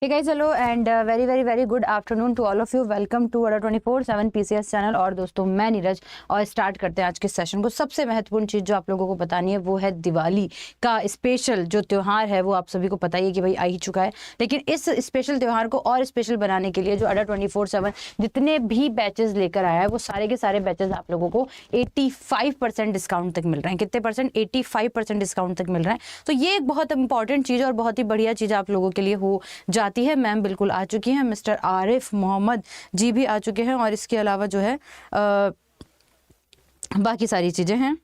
Hey guys, hello and very good afternoon to all of you. Welcome to our 24/7 PCS channel. और दोस्तों मैं नीरज और start करते हैं आज के सेशन को। सबसे महत्वपूर्ण चीज़ जो आप लोगों को बतानी है वो है दिवाली का स्पेशल जो त्यौहार है वो आप सभी को पता ही है कि भाई आ ही चुका है। लेकिन इस स्पेशल त्यौहार को और स्पेशल बनाने के लिए जो अडा 24/7 जितने भी बैचेस लेकर आया है वो सारे के सारे बैचेस आप लोगों को 85% डिस्काउंट तक मिल रहे हैं। कितने परसेंट? 85% डिस्काउंट तक मिल रहा है। तो ये एक बहुत इंपॉर्टेंट चीज़ और बहुत ही बढ़िया चीज़ आप लोगों के लिए हो जाती है। मैम बिल्कुल आ चुकी हैं, मिस्टर आरिफ मोहम्मद जी भी आ चुके हैं और इसके अलावा जो है बाकी सारी चीजें हैं।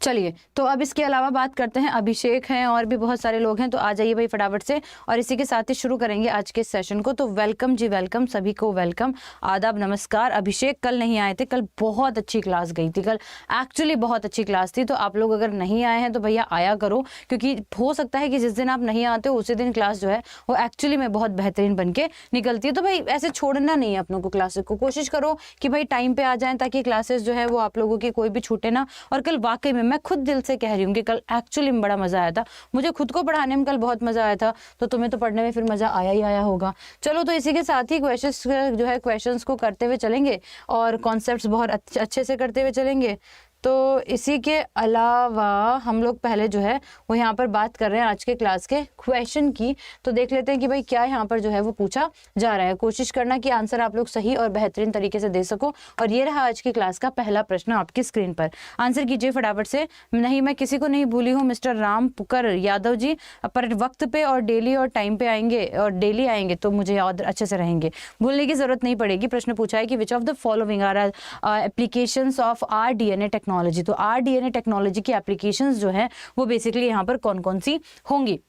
चलिए तो अब इसके अलावा बात करते हैं, अभिषेक हैं और भी बहुत सारे लोग हैं, तो आ जाइए भाई फटाफट से। और इसी के साथ ही शुरू करेंगे आज के सेशन को। तो वेलकम जी, वेलकम सभी को, वेलकम, आदाब, नमस्कार। अभिषेक कल नहीं आए थे, कल बहुत अच्छी क्लास गई थी, कल एक्चुअली बहुत अच्छी क्लास थी। तो आप लोग अगर नहीं आए हैं तो भैया आया करो, क्योंकि हो सकता है कि जिस दिन आप नहीं आते हो उसी दिन क्लास जो है वो एक्चुअली में बहुत बेहतरीन बन के निकलती है। तो भाई ऐसे छोड़ना नहीं है अपनों को, क्लासेस को कोशिश करो कि भाई टाइम पे आ जाएं ताकि क्लासेस जो है वो आप लोगों की कोई भी छूटे ना। और कल वाकई में मैं खुद दिल से कह रही हूँ कि कल एक्चुअली में बड़ा मजा आया था। मुझे खुद को पढ़ाने में कल बहुत मजा आया था, तो तुम्हें तो पढ़ने में फिर मजा आया ही आया होगा। चलो तो इसी के साथ ही क्वेश्चंस जो है क्वेश्चंस को करते हुए चलेंगे और कॉन्सेप्ट्स बहुत अच्छे से करते हुए चलेंगे। तो इसी के अलावा हम लोग पहले जो है वो यहाँ पर बात कर रहे हैं आज के क्लास के क्वेश्चन की। तो देख लेते हैं कि भाई क्या यहाँ पर जो है वो पूछा जा रहा है। कोशिश करना कि आंसर आप लोग सही और बेहतरीन तरीके से दे सको। और ये रहा आज की क्लास का पहला प्रश्न आपकी स्क्रीन पर। आंसर कीजिए फटाफट से। नहीं, मैं किसी को नहीं भूली हूँ, मिस्टर राम पुकर यादव जी, पर वक्त पे और डेली और टाइम पे आएंगे और डेली आएंगे तो मुझे याद अच्छे से रहेंगे, भूलने की जरूरत नहीं पड़ेगी। प्रश्न पूछा है कि which of the following are applications of rDNA technology. तो आरडीएनए टेक्नोलॉजी की एप्लीकेशंस जो है वो बेसिकली यहाँ पर कौन कौन सी होंगी,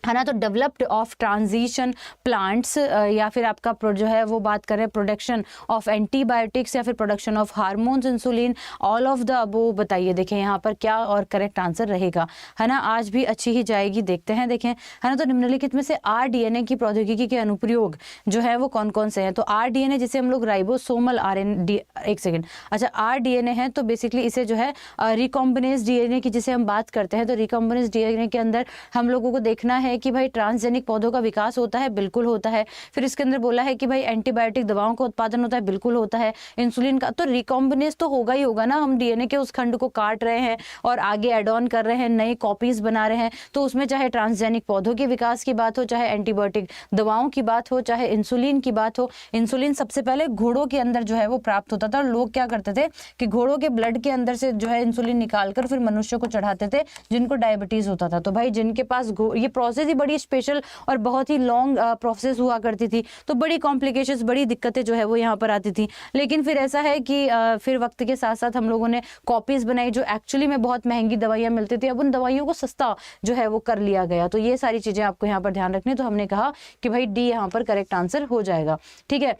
है ना। तो डेवलप्ड ऑफ ट्रांजिशन प्लांट्स, या फिर आपका जो है वो बात करें प्रोडक्शन ऑफ एंटीबायोटिक्स, या फिर production of hormones, insulin, all of the above. बताइए देखें यहाँ पर क्या और करेक्ट आंसर रहेगा, है ना। आज भी अच्छी ही जाएगी, देखते हैं देखें, है ना। तो निम्नलिखित में से आरडीएनए की प्रौद्योगिकी के अनुप्रयोग जो है वो कौन कौन से हैं। तो आरडीएनए जिसे हम लोग राइबोसोमल आरएनए, एक सेकेंड, अच्छा आरडीएनए है तो बेसिकली इसे जो है रिकॉम्बिनेज डीएनए की जिसे हम बात करते हैं, तो रिकॉम्बिनेज डीएनए के अंदर हम लोगों को देखना है कि भाई ट्रांसजेनिक पौधों का विकास होता है, बिल्कुल होता है। फिर इसके अंदर बोला है कि भाई एंटीबायोटिक दवाओं का उत्पादन होता है, बिल्कुल होता है। इंसुलिन का तो रिकॉम्बिनेज तो होगा ही होगा ना। हम डीएनए के उस खंड को काट रहे हैं और आगे एड ऑन कर रहे हैं, नई कॉपीज बना रहे हैं, तो उसमें चाहे ट्रांसजेनिक पौधों के विकास की बात हो, चाहे एंटीबायोटिक दवाओं की बात हो, चाहे इंसुलिन की बात हो। इंसुलिन सबसे पहले घोड़ों के अंदर जो है वो प्राप्त होता था। लोग क्या करते थे कि घोड़ों के ब्लड के अंदर से जो है इंसुलिन निकालकर फिर मनुष्य को चढ़ाते थे जिनको डायबिटीज होता था। तो भाई जिनके पास ये प्रोसेस ही बड़ी स्पेशल और बहुत ही लॉन्ग प्रोसेस हुआ करती थी, तो बड़ी कॉम्प्लिकेशंस, बड़ी दिक्कतें जो है वो यहाँ पर आती थी। लेकिन फिर ऐसा है कि फिर वक्त के साथ साथ हम लोगों ने कॉपीज बनाई जो एक्चुअली में बहुत महंगी दवाइयाँ मिलती थी, अब उन दवाइयों को सस्ता जो है वो कर लिया गया। तो ये सारी चीजें आपको यहाँ पर ध्यान रखनी। तो हमने कहा कि भाई डी यहाँ पर करेक्ट आंसर हो जाएगा, ठीक है।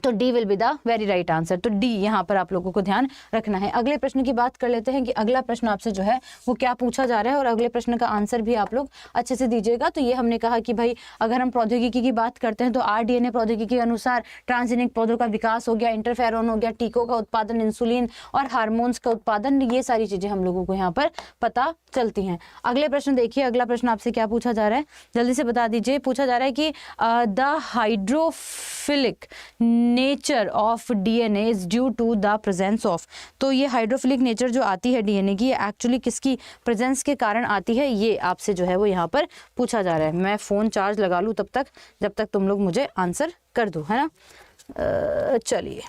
तो D will be the very right answer. तो डी यहाँ पर आप लोगों को ध्यान रखना है। अगले प्रश्न की बात कर लेते हैं कि अगला प्रश्न आपसे जो है वो क्या पूछा जा रहा है और अगले प्रश्न का आंसर भी आप लोग अच्छे से दीजिएगा। तो ये हमने कहा कि भाई अगर हम प्रौद्योगिकी की बात करते हैं तो आरडीएनए प्रौद्योगिकी के अनुसार ट्रांसजेनिक पौधों का विकास हो गया, इंटरफेरॉन हो गया, टीकों का उत्पादन, इंसुलिन और हार्मोन्स का उत्पादन, ये सारी चीजें हम लोगों को यहाँ पर पता चलती हैं। अगले प्रश्न देखिए, अगला प्रश्न आपसे क्या पूछा जा रहा है, जल्दी से बता दीजिए। पूछा जा रहा है कि the hydrophilic nature of DNA is due to the presence of. तो ये हाइड्रोफिलिक नेचर जो आती है डीएनए की, एक्चुअली किसकी प्रेजेंस के कारण आती है, ये आपसे जो है वो यहाँ पर पूछा जा रहा है। मैं फोन चार्ज लगा लूँ तब तक, जब तक तुम लोग मुझे आंसर कर दो, है ना। चलिए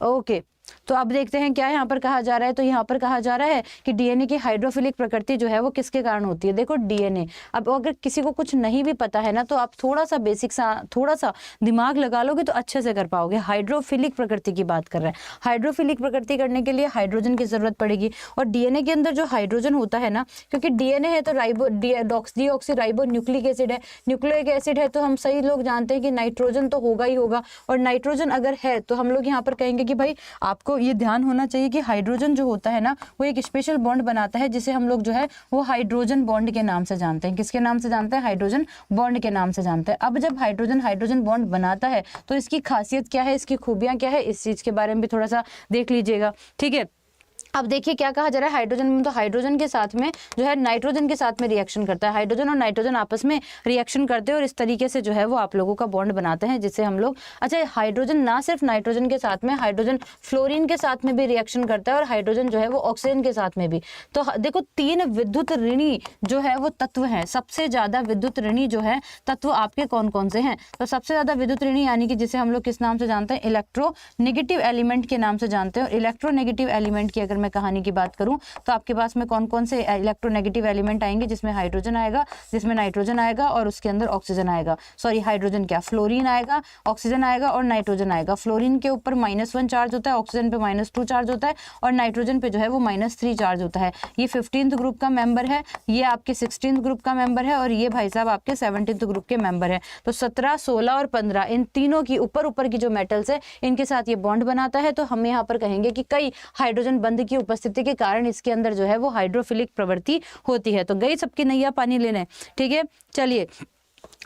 ओके, तो अब देखते हैं क्या यहाँ पर कहा जा रहा है। तो यहाँ पर कहा जा रहा है कि डीएनए की हाइड्रोफिलिक प्रकृति जो है वो किसके कारण होती है। देखो डीएनए, अब अगर किसी को कुछ नहीं भी पता है ना तो आप थोड़ा सा बेसिक सा थोड़ा सा दिमाग लगा लोगे तो अच्छे से कर पाओगे। हाइड्रोफिलिक प्रकृति की बात कर रहे हैं। हाइड्रोफिलिक प्रकृति करने के लिए हाइड्रोजन की जरूरत पड़ेगी और डीएनए के अंदर जो हाइड्रोजन होता है ना, क्योंकि डीएनए है तो डीऑक्सीराइबो न्यूक्लिक एसिड है, न्यूक्लिक एसिड है तो हम सही लोग जानते हैं कि नाइट्रोजन तो होगा ही होगा। और नाइट्रोजन अगर है तो हम लोग यहाँ पर कहेंगे कि भाई आपको ये ध्यान होना चाहिए कि हाइड्रोजन जो होता है ना वो एक स्पेशल बॉन्ड बनाता है जिसे हम लोग जो है वो हाइड्रोजन बॉन्ड के नाम से जानते हैं। किसके नाम से जानते हैं? हाइड्रोजन बॉन्ड के नाम से जानते हैं। अब जब हाइड्रोजन हाइड्रोजन बॉन्ड बनाता है तो इसकी खासियत क्या है, इसकी खूबियां क्या है, इस चीज के बारे में भी थोड़ा सा देख लीजिएगा, ठीक है। अब देखिए क्या कहा जा रहा है, हाइड्रोजन में तो हाइड्रोजन के साथ में जो है नाइट्रोजन के साथ में रिएक्शन करता है, हाइड्रोजन और नाइट्रोजन आपस में रिएक्शन करते हैं और इस तरीके से जो है वो आप लोगों का बॉन्ड बनाते हैं, जिससे हम लोग, अच्छा हाइड्रोजन ना सिर्फ नाइट्रोजन के साथ में, हाइड्रोजन फ्लोरीन के साथ में भी रिएक्शन करता है और हाइड्रोजन जो है वो ऑक्सीजन के साथ में भी। तो देखो 3 विद्युत ऋणी जो है वो तत्व है, सबसे ज्यादा विद्युत ऋणी जो है तत्व आपके कौन कौन से हैं, तो सबसे ज्यादा विद्युत ऋणी यानी कि जिसे हम लोग किस नाम से जानते हैं, इलेक्ट्रोनेगेटिव एलिमेंट के नाम से जानते हैं। और इलेक्ट्रोनेगेटिव एलिमेंट की अगर मैं कहानी की बात करूं तो आपके पास में कौन कौन से इलेक्ट्रोनेगेटिव एलिमेंट आएंगे, जिसमें हाइड्रोजन आएगा, जिसमें नाइट्रोजन आएगा और उसके अंदर ऑक्सीजन आएगा, सॉरी हाइड्रोजन क्या, फ्लोरीन आएगा, ऑक्सीजन आएगा और नाइट्रोजन आएगा। फ्लोरीन के ऊपर -1 चार्ज होता है, ऑक्सीजन पे -2 चार्ज होता है और नाइट्रोजन पे जो है वो -3 चार्ज होता है। ये 15th ग्रुप का मेंबर है, ये आपके 16th ग्रुप का मेंबर है और ये भाई साहब आपके 17th ग्रुप के मेंबर है। तो 17, 16 और 15 इन तीनों की ऊपर की जो मेटल्स है इनके साथ ये बॉन्ड बनाता है। तो हम यहाँ पर कहेंगे कि कई हाइड्रोजन बंध की उपस्थिति के कारण इसके अंदर जो है वो हाइड्रोफिलिक प्रवृत्ति होती है। तो गई सबकी नैया पानी लेने, ठीक है। चलिए,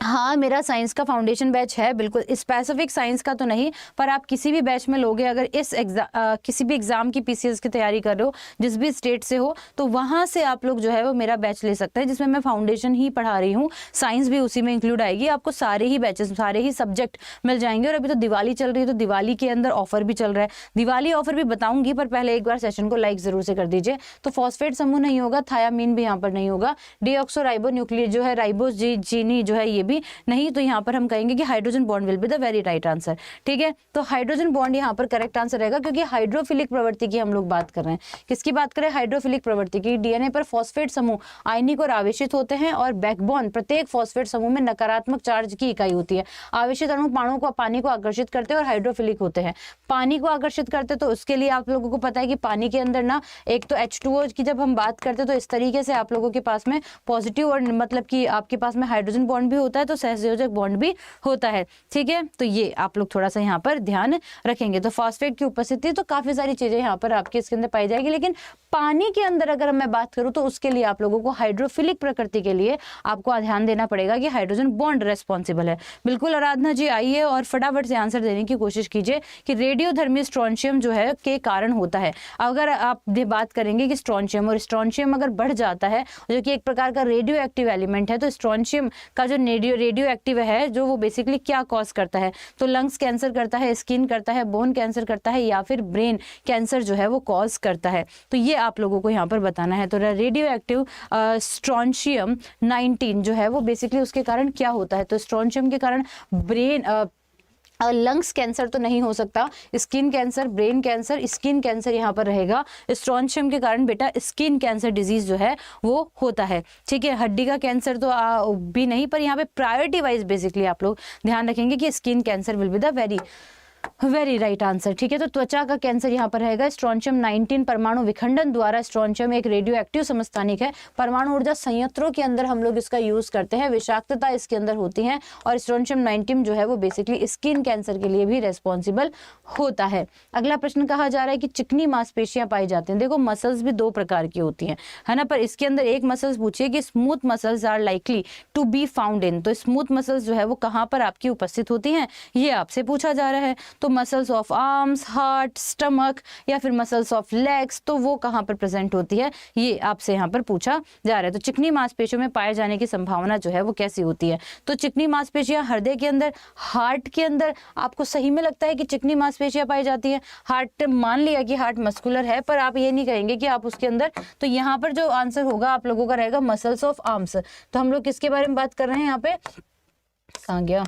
हाँ मेरा साइंस का फाउंडेशन बैच है, बिल्कुल स्पेसिफिक साइंस का तो नहीं, पर आप किसी भी बैच में लोगे, अगर इस किसी भी एग्जाम की पीसीएस की तैयारी कर रहे हो जिस भी स्टेट से हो, तो वहाँ से आप लोग जो है वो मेरा बैच ले सकते हैं, जिसमें मैं फाउंडेशन ही पढ़ा रही हूँ, साइंस भी उसी में इंक्लूड आएगी। आपको सारे ही बैचेस, सारे ही सब्जेक्ट मिल जाएंगे। और अभी तो दिवाली चल रही है, तो दिवाली के अंदर ऑफर भी चल रहा है, दिवाली ऑफर भी बताऊंगी, पर पहले एक बार सेशन को लाइक जरूर से कर दीजिए। तो फॉस्फेट समूह नहीं होगा, थायामीन भी यहाँ पर नहीं होगा, डीऑक्सोराइबो न्यूक्लियर जो है, राइबोजीनी जो है ये भी नहीं। तो यहाँ पर हम कहेंगे कि hydrogen bond will be the very right answer, ठीक है। तो हाइड्रोजन बॉन्ड यहाँ पर करेक्ट आंसर रहेगा, क्योंकि हाइड्रोफिलिक प्रवृत्ति की हम लोग बात कर रहे हैं। किसकी बात करें, हाइड्रोफिलिक प्रवृत्ति की। डीएनए पर फॉस्फेट समूह आयनिक और आवेशित होते हैं और बैकबोन प्रत्येक फॉस्फेट समूह में नकारात्मक चार्ज की इकाई होती है। आवेशित अणु पानी को आकर्षित करते हैं और हाइड्रोफिलिक होते हैं। पानी को आकर्षित करते तो उसके लिए आप लोगों को पता है कि पानी के अंदर ना एक तो H2O की जब हम बात करते हैं तो इस तरीके से आप लोगों के पास में पॉजिटिव और मतलब कि आपके पास में हाइड्रोजन बॉन्ड भी होता है, तो सहसंयोजक बॉन्ड भी होता है, ठीक है। तो ये आप लोग थोड़ा सा यहाँ पर ध्यान रखेंगे। तो फॉस्फेट की उपस्थिति, तो काफी सारी चीजें यहाँ पर आपके इसके अंदर पाई जाएगी, लेकिन पानी के अंदर अगर मैं बात करूं तो उसके लिए आप लोगों को हाइड्रोफिलिक प्रकृति के लिए आपको ध्यान देना पड़ेगा कि हाइड्रोजन बॉन्ड रेस्पॉन्सिबल है। बिल्कुल आराधना जी आइए और फटाफट से आंसर देने की कोशिश कीजिए कि रेडियोधर्मी स्ट्रोंशियम जो है के कारण होता है। अगर आप बात करेंगे कि स्ट्रोंशियम और स्ट्रोंशियम अगर बढ़ जाता है, जो कि एक प्रकार का रेडियो एक्टिव एलिमेंट है, तो स्ट्रोंशियम का जो रेडियो एक्टिव है जो वो बेसिकली क्या कॉज करता है, तो लंग्स कैंसर करता है, स्किन करता है, बोन कैंसर करता है या फिर ब्रेन कैंसर जो है वो कॉज करता है। तो ये आप लोगों को यहाँ पर बताना है। तो रेडियो एक्टिव स्ट्रोंशियम 19 जो है वो बेसिकली उसके कारण क्या होता है, तो स्ट्रोंशियम के कारण ब्रेन लंग्स कैंसर तो नहीं हो सकता, skin cancer, brain cancer, skin cancer यहाँ पर रहेगा। स्ट्रोंशियम के कारण बेटा स्किन कैंसर डिजीज जो है वो होता है, ठीक है। हड्डी का कैंसर तो भी नहीं, पर यहाँ पे प्रायोरिटी वाइज बेसिकली आप लोग ध्यान रखेंगे कि skin cancer will be the very right answer, ठीक है। तो त्वचा का कैंसर यहाँ पर रहेगा। स्ट्रोंशियम 19 परमाणु विखंडन द्वारा, स्ट्रोंशियम एक रेडियो एक्टिव समस्थानिक है, परमाणु ऊर्जा संयंत्रों के अंदर हम लोग इसका यूज करते हैं, विषाक्तता इसके अंदर होती है और स्ट्रोंशियम 19 जो है वो बेसिकली स्किन कैंसर के लिए भी रेस्पॉन्सिबल होता है। अगला प्रश्न कहा जा रहा है कि चिकनी मांसपेशियां पाई जाती हैं। देखो मसल्स भी 2 प्रकार की होती हैं, है ना, पर इसके अंदर एक मसल्स पूछिए कि smooth muscles are likely to be found in, तो स्मूथ मसल्स जो है वो कहाँ पर आपकी उपस्थित होती हैं, ये आपसे पूछा जा रहा है। तो muscles of arms, heart, stomach या फिर मसल्स ऑफ लेग्स, तो वो कहाँ पर प्रेजेंट होती है, ये आपसे यहाँ पर पूछा जा रहा है। तो चिकनी मांसपेशियों में पाए जाने की संभावना जो है वो कैसी होती है, तो चिकनी मांसपेशियां हृदय के अंदर, हार्ट के अंदर आपको सही में लगता है कि चिकनी मांसपेशियां पाई जाती है। हार्ट, मान लिया कि हार्ट मस्कुलर है, पर आप ये नहीं कहेंगे कि आप उसके अंदर, तो यहाँ पर जो आंसर होगा आप लोगों का रहेगा मसल्स ऑफ आर्म्स। तो हम लोग किसके बारे में बात कर रहे हैं यहाँ पे, कहाँ गया,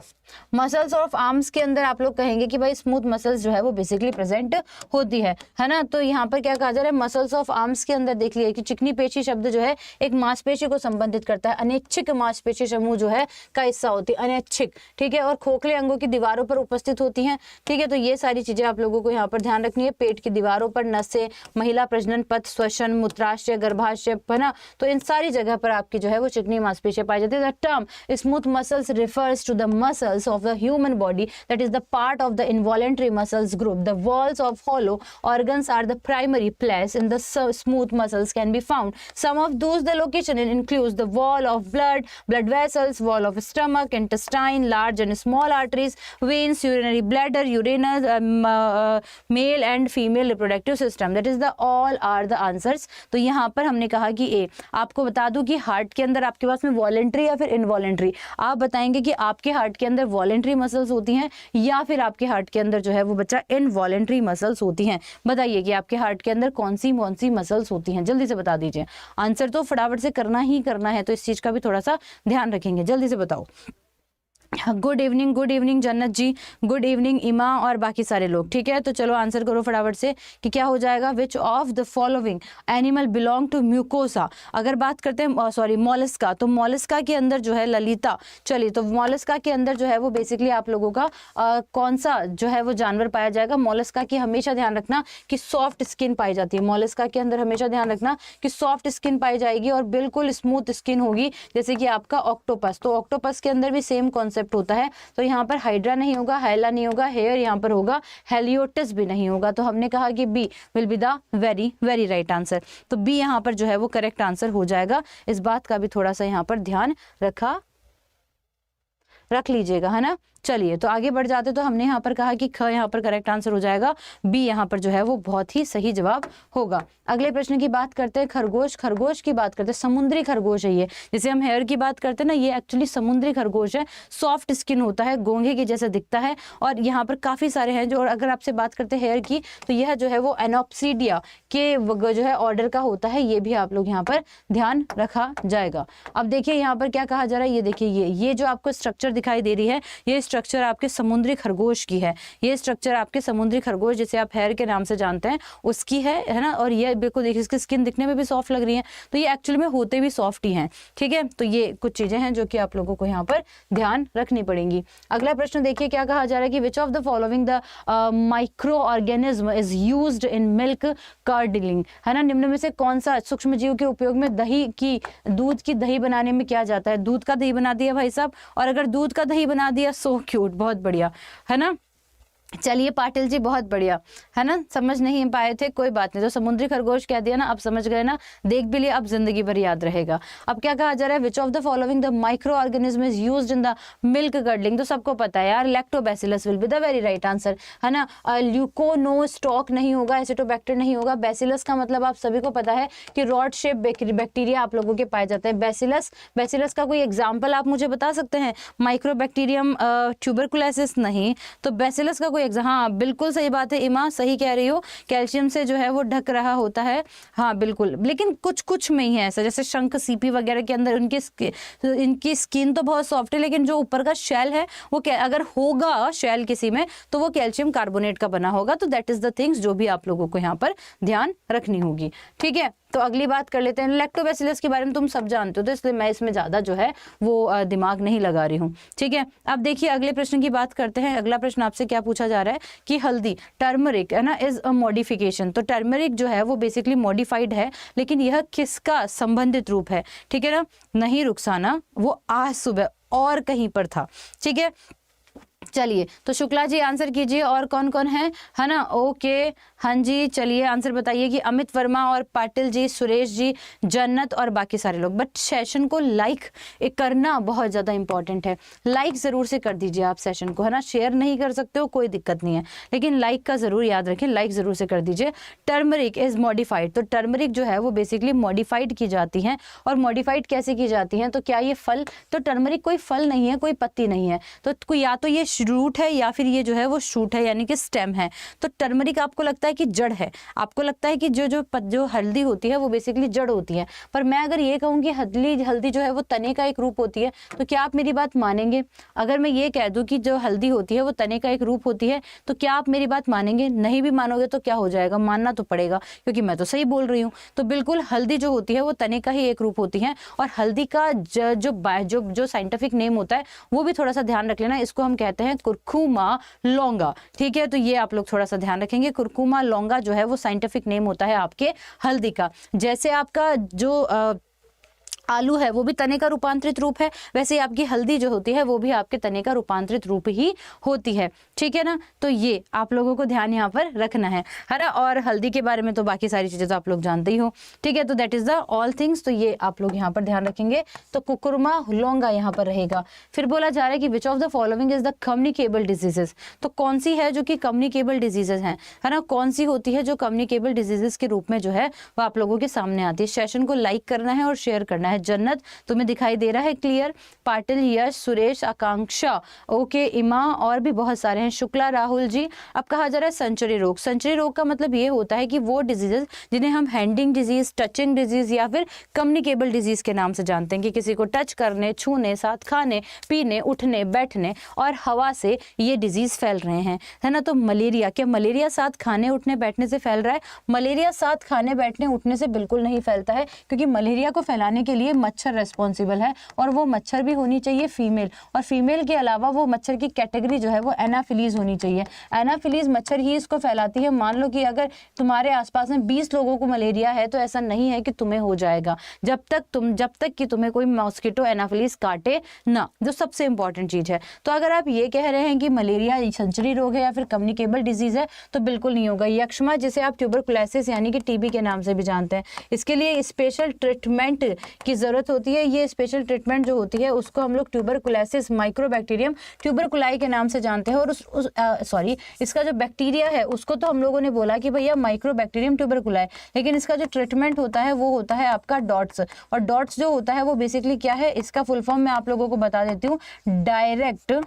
मसल्स ऑफ आर्म्स के अंदर आप लोग कहेंगे कि भाई स्मूथ मसल्स जो है वो बेसिकली प्रेजेंट होती है ना। तो यहाँ पर क्या कहा जा रहा है, मसल्स ऑफ आर्म्स के अंदर देख लिया कि चिकनी पेशी शब्द जो है एक मांसपेशी को संबंधित करता है, अनैच्छिक मांसपेशी समूह जो है का हिस्सा होती है, अनैच्छिक, ठीक है, और खोखले अंगों की दीवारों पर उपस्थित होती हैं, ठीक है। तो ये सारी चीजें आप लोगों को यहाँ पर ध्यान रखनी है। पेट की दीवारों पर नसें, महिला प्रजनन पथ, श्वसन, मूत्राशय, गर्भाशय, है ना, तो इन सारी जगह पर आपकी जो है वो चिकनी मांसपेशियां पाई जाती है। The term smooth muscles refers to the muscles muscles of the human body, that is the part of the involuntary muscles group. The walls of hollow organs are the primary place in the smooth muscles can be found. Some of those the location includes the wall of blood vessels, wall of stomach, intestine, large and small arteries, veins, urinary bladder, urinary male and female reproductive system. That is the all are the answers. तो यहाँ पर हमने कहा कि ए. आपको बता दूं कि हार्ट के अंदर आपके पास में वॉलेंट्री या फिर इनवॉलेंट्री, आप बताएंगे कि आपके हार्ट के अंदर वॉलेंट्री मसल्स होती हैं या फिर आपके हार्ट के अंदर जो है वो बच्चा इनवॉलेंट्री मसल्स होती हैं. बताइए कि आपके हार्ट के अंदर कौन सी मसल्स होती हैं, जल्दी से बता दीजिए. आंसर तो फटाफट से करना ही करना है, तो इस चीज का भी थोड़ा सा ध्यान रखेंगे. जल्दी से बताओ. गुड इवनिंग जन्नत जी, गुड इवनिंग इमा और बाकी सारे लोग. ठीक है, तो चलो आंसर करो फटाफट से कि क्या हो जाएगा. Which of the following animal belong to mucosa. अगर बात करते हैं सॉरी मॉलस्का, तो मॉलस्का के अंदर जो है ललिता. चलिए, तो मॉलस्का के अंदर जो है वो बेसिकली आप लोगों का कौन सा जो है वो जानवर पाया जाएगा. मॉलस्का की हमेशा ध्यान रखना कि सॉफ्ट स्किन पाई जाती है. मॉलस्का के अंदर हमेशा ध्यान रखना कि सॉफ्ट स्किन पाई जाएगी और बिल्कुल स्मूथ स्किन होगी, जैसे कि आपका ऑक्टोपस. तो ऑक्टोपस के अंदर भी सेम कॉन्सेप्ट होता है. तो यहाँ पर हाइड्रा नहीं होगा, हाइला नहीं होगा, हेयर यहाँ पर होगा, हेलियोटिस भी नहीं होगा. तो हमने कहा कि B will be the very right answer. तो बी यहाँ पर जो है वो करेक्ट आंसर हो जाएगा. इस बात का भी थोड़ा सा यहाँ पर ध्यान रख लीजिएगा, है ना. चलिए, तो आगे बढ़ जाते. तो हमने यहाँ पर कहा कि ख यहाँ पर करेक्ट आंसर हो जाएगा. बी यहाँ पर जो है वो बहुत ही सही जवाब होगा. अगले प्रश्न की बात करते हैं. खरगोश की बात करते हैं. समुद्री खरगोश है ये. जैसे हम हेयर की बात करते हैं ना, ये एक्चुअली समुद्री खरगोश है. सॉफ्ट स्किन होता है, घोंघे के जैसा दिखता है. और यहाँ पर काफी सारे हैं जो. और अगर आपसे बात करते हैं हेयर की, तो यह जो है वो एनोप्सीडिया के जो है ऑर्डर का होता है. ये भी आप लोग यहाँ पर ध्यान रखा जाएगा. अब देखिए यहाँ पर क्या कहा जा रहा है. ये देखिए, ये जो आपको स्ट्रक्चर दिखाई दे रही है, ये स्ट्रक्चर आपके समुद्री खरगोश की है. ये स्ट्रक्चर आपके समुद्री खरगोश जिसे आप हेयर के नाम से जानते हैं उसकी है ना. और ये बिल्कुल देखिए, इसकी स्किन दिखने में भी सॉफ्ट लग रही है, तो ये एक्चुअली में होते भी सॉफ्ट ही हैं. ठीक है, तो ये कुछ चीजें हैं जो कि आप लोगों को यहाँ पर ध्यान रखनी पड़ेंगी. अगला प्रश्न देखिए क्या कहा जा रहा है कि which of the following the micro organism is used in milk curdling. है ना, निम्न में से कौन सा सूक्ष्म जीव के उपयोग में दूध की दही बनाने में किया जाता है. दूध का दही बना दिया भाई साहब, और अगर दूध का दही बना दिया, सो क्यूट, बहुत बढ़िया, है ना. चलिए पाटिल जी, बहुत बढ़िया, है ना. समझ नहीं पाए थे, कोई बात नहीं. तो समुद्री खरगोश कह दिया ना, अब समझ गए ना, देख भी लिया, अब जिंदगी भर याद रहेगा. अब क्या कहा जा रहा है. विच of the following the micro organism is used in the milk curdling. तो सबको पता है यार, lactobacillus will be the very right answer, है ना. ल्यूकोनोस्टॉक नहीं होगा, एसिटोबैक्टर नहीं होगा. बैसिलस का मतलब आप सभी को पता है कि रॉड शेप बैक्टीरिया आप लोगों के पाए जाते हैं. बैसिलस का कोई एग्जाम्पल आप मुझे बता सकते हैं. माइक्रोबैक्टीरियम ट्यूबरकुलोसिस नहीं, तो बैसिलस का कोई हाँ बिल्कुल सही बात है इमा, सही कह रही हो. कैल्शियम से जो है वो ढक रहा होता है, हाँ बिल्कुल. लेकिन कुछ में ही है ऐसा, जैसे शंख सीपी वगैरह के अंदर इनकी स्किन तो बहुत सॉफ्ट है, लेकिन जो ऊपर का शेल है वो अगर होगा शेल किसी में, तो वो कैल्शियम कार्बोनेट का बना होगा. तो दैट इज द थिंग्स जो भी आप लोगों को यहाँ पर ध्यान रखनी होगी. ठीक है, तो अगली बात कर लेते हैं. लैक्टोबैसिलस के बारे में तुम सब जानते हो, तो इसलिए मैं इसमें ज्यादा जो है वो दिमाग नहीं लगा रही हूँ. ठीक है, अब देखिए अगले प्रश्न की बात करते हैं. अगला प्रश्न आपसे क्या पूछा जा रहा है कि हल्दी, टर्मरिक, है ना, इज अ मॉडिफिकेशन. तो टर्मरिक जो है वो बेसिकली मॉडिफाइड है, लेकिन यह किसका संबंधित रूप है. ठीक है ना, नहीं रुखसाना, वो आज सुबह और कहीं पर था. ठीक है, चलिए तो शुक्ला जी आंसर कीजिए. और कौन कौन है ना. ओके, हाँ जी, चलिए आंसर बताइए कि अमित वर्मा और पाटिल जी, सुरेश जी, जन्नत और बाकी सारे लोग. बट सेशन को लाइक करना बहुत ज़्यादा इंपॉर्टेंट है. लाइक ज़रूर से कर दीजिए आप सेशन को, है ना. शेयर नहीं कर सकते हो कोई दिक्कत नहीं है, लेकिन लाइक का ज़रूर याद रखें, लाइक ज़रूर से कर दीजिए. Turmeric is modified. तो टर्मरिक जो है वो बेसिकली मॉडिफाइड की जाती हैं. और मॉडिफाइड कैसे की जाती हैं, तो क्या ये फल, तो टर्मरिक कोई फल नहीं है, कोई पत्ती नहीं है, तो या तो ये रूट है या फिर ये जो है वो शूट है, यानी कि स्टेम है. तो टर्मरिक आपको लगता है कि जड़ है, आपको लगता है कि जो हल्दी होती है वो बेसिकली जड़ होती है. पर मैं अगर ये कहूँ कि हल्दी जो है वो तने का एक रूप होती है, तो क्या आप मेरी बात मानेंगे. अगर मैं ये कह दूं कि जो हल्दी होती है वो तने का एक रूप होती है, तो क्या आप मेरी बात मानेंगे. नहीं भी मानोगे तो क्या हो जाएगा, मानना तो पड़ेगा, क्योंकि मैं तो सही बोल रही हूँ. तो बिल्कुल हल्दी जो होती है वो तने का ही एक रूप होती है. और हल्दी का जो साइंटिफिक नेम होता है वो भी थोड़ा सा ध्यान रख लेना. इसको हम कहते हैं कुरकुमा लौंगा. ठीक है, तो ये आप लोग थोड़ा सा ध्यान रखेंगे. कुरकुमा लौंगा जो है वो साइंटिफिक नेम होता है आपके हल्दी का. जैसे आपका जो आलू है वो भी तने का रूपांतरित रूप है, वैसे ही आपकी हल्दी जो होती है वो भी आपके तने का रूपांतरित रूप ही होती है, ठीक है ना। तो ये आप लोगों को ध्यान यहाँ पर रखना है ना। और हल्दी के बारे में तो बाकी सारी चीजें तो आप लोग जानते ही हो, ठीक है। तो that is the all things, तो ये आप लोग यहाँ पर ध्यान रखेंगे। तो कुकुरमा लौंगा यहाँ पर रहेगा। फिर बोला जा रहा है कि which of the following is the communicable diseases, तो कौन सी है जो कि कम्युनिकेबल डिजीजेस है ना, कौन सी होती है जो कम्युनिकेबल डिजीजेस के रूप में जो है वो आप लोगों के सामने आती है। सेशन को लाइक करना है और शेयर करना है। जन्नत तुम्हें दिखाई दे रहा है क्लियर, पाटिल, यश, सुरेश, आकांक्षा, ओके, इमा और भी बहुत सारे हैं, शुक्ला, राहुल जी। अब कहा जा रहा है सेंचुरी रोग। सेंचुरी रोग का मतलब ये होता है कि वो डिजीजेस जिन्हें हम हैंडिंग डिजीज, टचिंग डिजीज या फिर कम्युनिकेबल डिजीज के नाम से जानते हैं, कि किसी को टच करने, छूने, साथ खाने, पीने, उठने, बैठने और हवा से ये डिजीज फैल रहे हैं, है ना। तो मलेरिया, क्या मलेरिया साथ खाने, उठने, बैठने से फैल रहा है? मलेरिया साथ खाने, बैठने, उठने से बिल्कुल नहीं फैलता है, क्योंकि मलेरिया को फैलाने के लिए मच्छर रेस्पॉन्सिबल है, और वो मच्छर भी होनी चाहिए फीमेल, और फीमेल के अलावा वो मच्छर की कैटेगरी जो है वो एनाफिलीज होनी चाहिए। एनाफिलीज मच्छर ही इसको फैलाती है। मान लो कि अगर तुम्हारे आसपास में 20 लोगों को मलेरिया है तो ऐसा नहीं है कि तुम्हें हो जाएगा, जब तक कि तुम्हें कोई मॉस्किटो एनाफिलीज काटे ना, जो सबसे इंपॉर्टेंट चीज है। तो अगर आप ये कह रहे हैं कि मलेरिया सेंचुरी रोग है या फिर कम्युनिकेबल डिजीज है, तो बिल्कुल नहीं होगा। यक्ष्मा, जिसे आप ट्यूबरकुलोसिस यानी कि टीबी के नाम से भी जानते हैं, इसके लिए स्पेशल ट्रीटमेंट की जरूरत होती है। ये स्पेशल ट्रीटमेंट जो होती है उसको हम लोग ट्यूबरकुलोसिस माइक्रोबैक्टीरियम ट्यूबरकुलाई के नाम से जानते हैं। और इसका जो बैक्टीरिया है उसको तो हम लोगों ने बोला कि भैया माइक्रोबैक्टीरियम ट्यूबरकुलाई, लेकिन इसका जो ट्रीटमेंट होता है वो होता है आपका डॉट्स। और डॉट्स जो होता है वो बेसिकली क्या है, इसका फुल फॉर्म मैं आप लोगों को बता देती हूँ, direct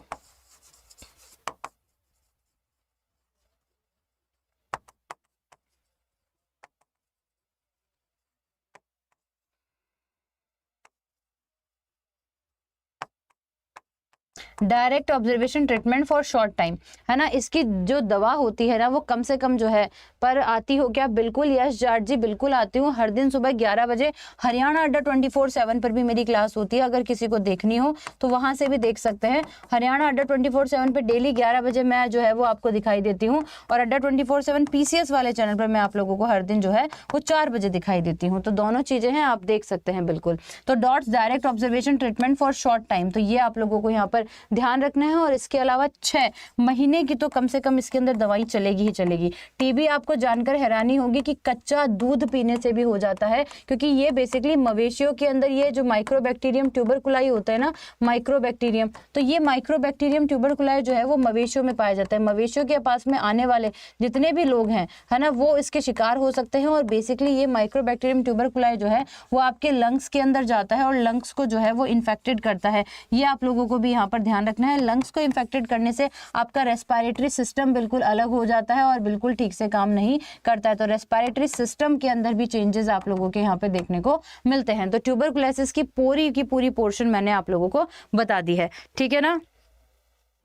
direct observation treatment for short time, है ना। इसकी जो दवा होती है ना वो कम से कम जो है, पर आती हो क्या? बिल्कुल यश जाट जी, बिल्कुल आती हूँ। हर दिन सुबह 11 बजे हरियाणा अड्डा 24/7 पर भी मेरी क्लास होती है। अगर किसी को देखनी हो तो वहां से भी देख सकते हैं। हरियाणा अड्डा 24/7 पे डेली 11 बजे मैं जो है वो आपको दिखाई देती हूँ, और अड्डा 24/7 PCS वाले चैनल पर मैं आप लोगों को हर दिन जो है वो 4 बजे दिखाई देती हूँ। तो दोनों चीजें हैं, आप देख सकते हैं बिल्कुल। तो dots direct observation treatment for short time, तो ये आप लोगों को यहाँ पर ध्यान रखना है। और इसके अलावा 6 महीने की तो कम से कम इसके अंदर दवाई चलेगी ही चलेगी। टीबी आपको जानकर हैरानी होगी कि कच्चा दूध पीने से भी हो जाता है, क्योंकि ये बेसिकली मवेशियों के अंदर ये जो माइक्रोबैक्टीरियम ट्यूबरकुलाई होता है ना, माइक्रोबैक्टीरियम, तो ये माइक्रोबैक्टीरियम ट्यूबरकुलाई जो है वो मवेशियों में पाया जाता है। मवेशियों के पास में आने वाले जितने भी लोग हैं, है ना, वो इसके शिकार हो सकते हैं। और बेसिकली ये माइक्रोबैक्टीरियम ट्यूबरकुलाई जो है वो आपके लंग्स के अंदर जाता है और लंग्स को जो है वो इन्फेक्टेड करता है। ये आप लोगों को भी यहाँ पर ध्यान रखना है। लंग्स को इन्फेक्टेड करने से आपका रेस्पिरेटरी सिस्टम बिल्कुल अलग हो जाता है और बिल्कुल ठीक से काम नहीं करता है। तो रेस्पिरेटरी सिस्टम के अंदर भी चेंजेस आप लोगों के यहाँ पे देखने को मिलते हैं। तो ट्यूबरकुलोसिस की पूरी पोर्शन मैंने आप लोगों को बता दी है, ठीक है ना।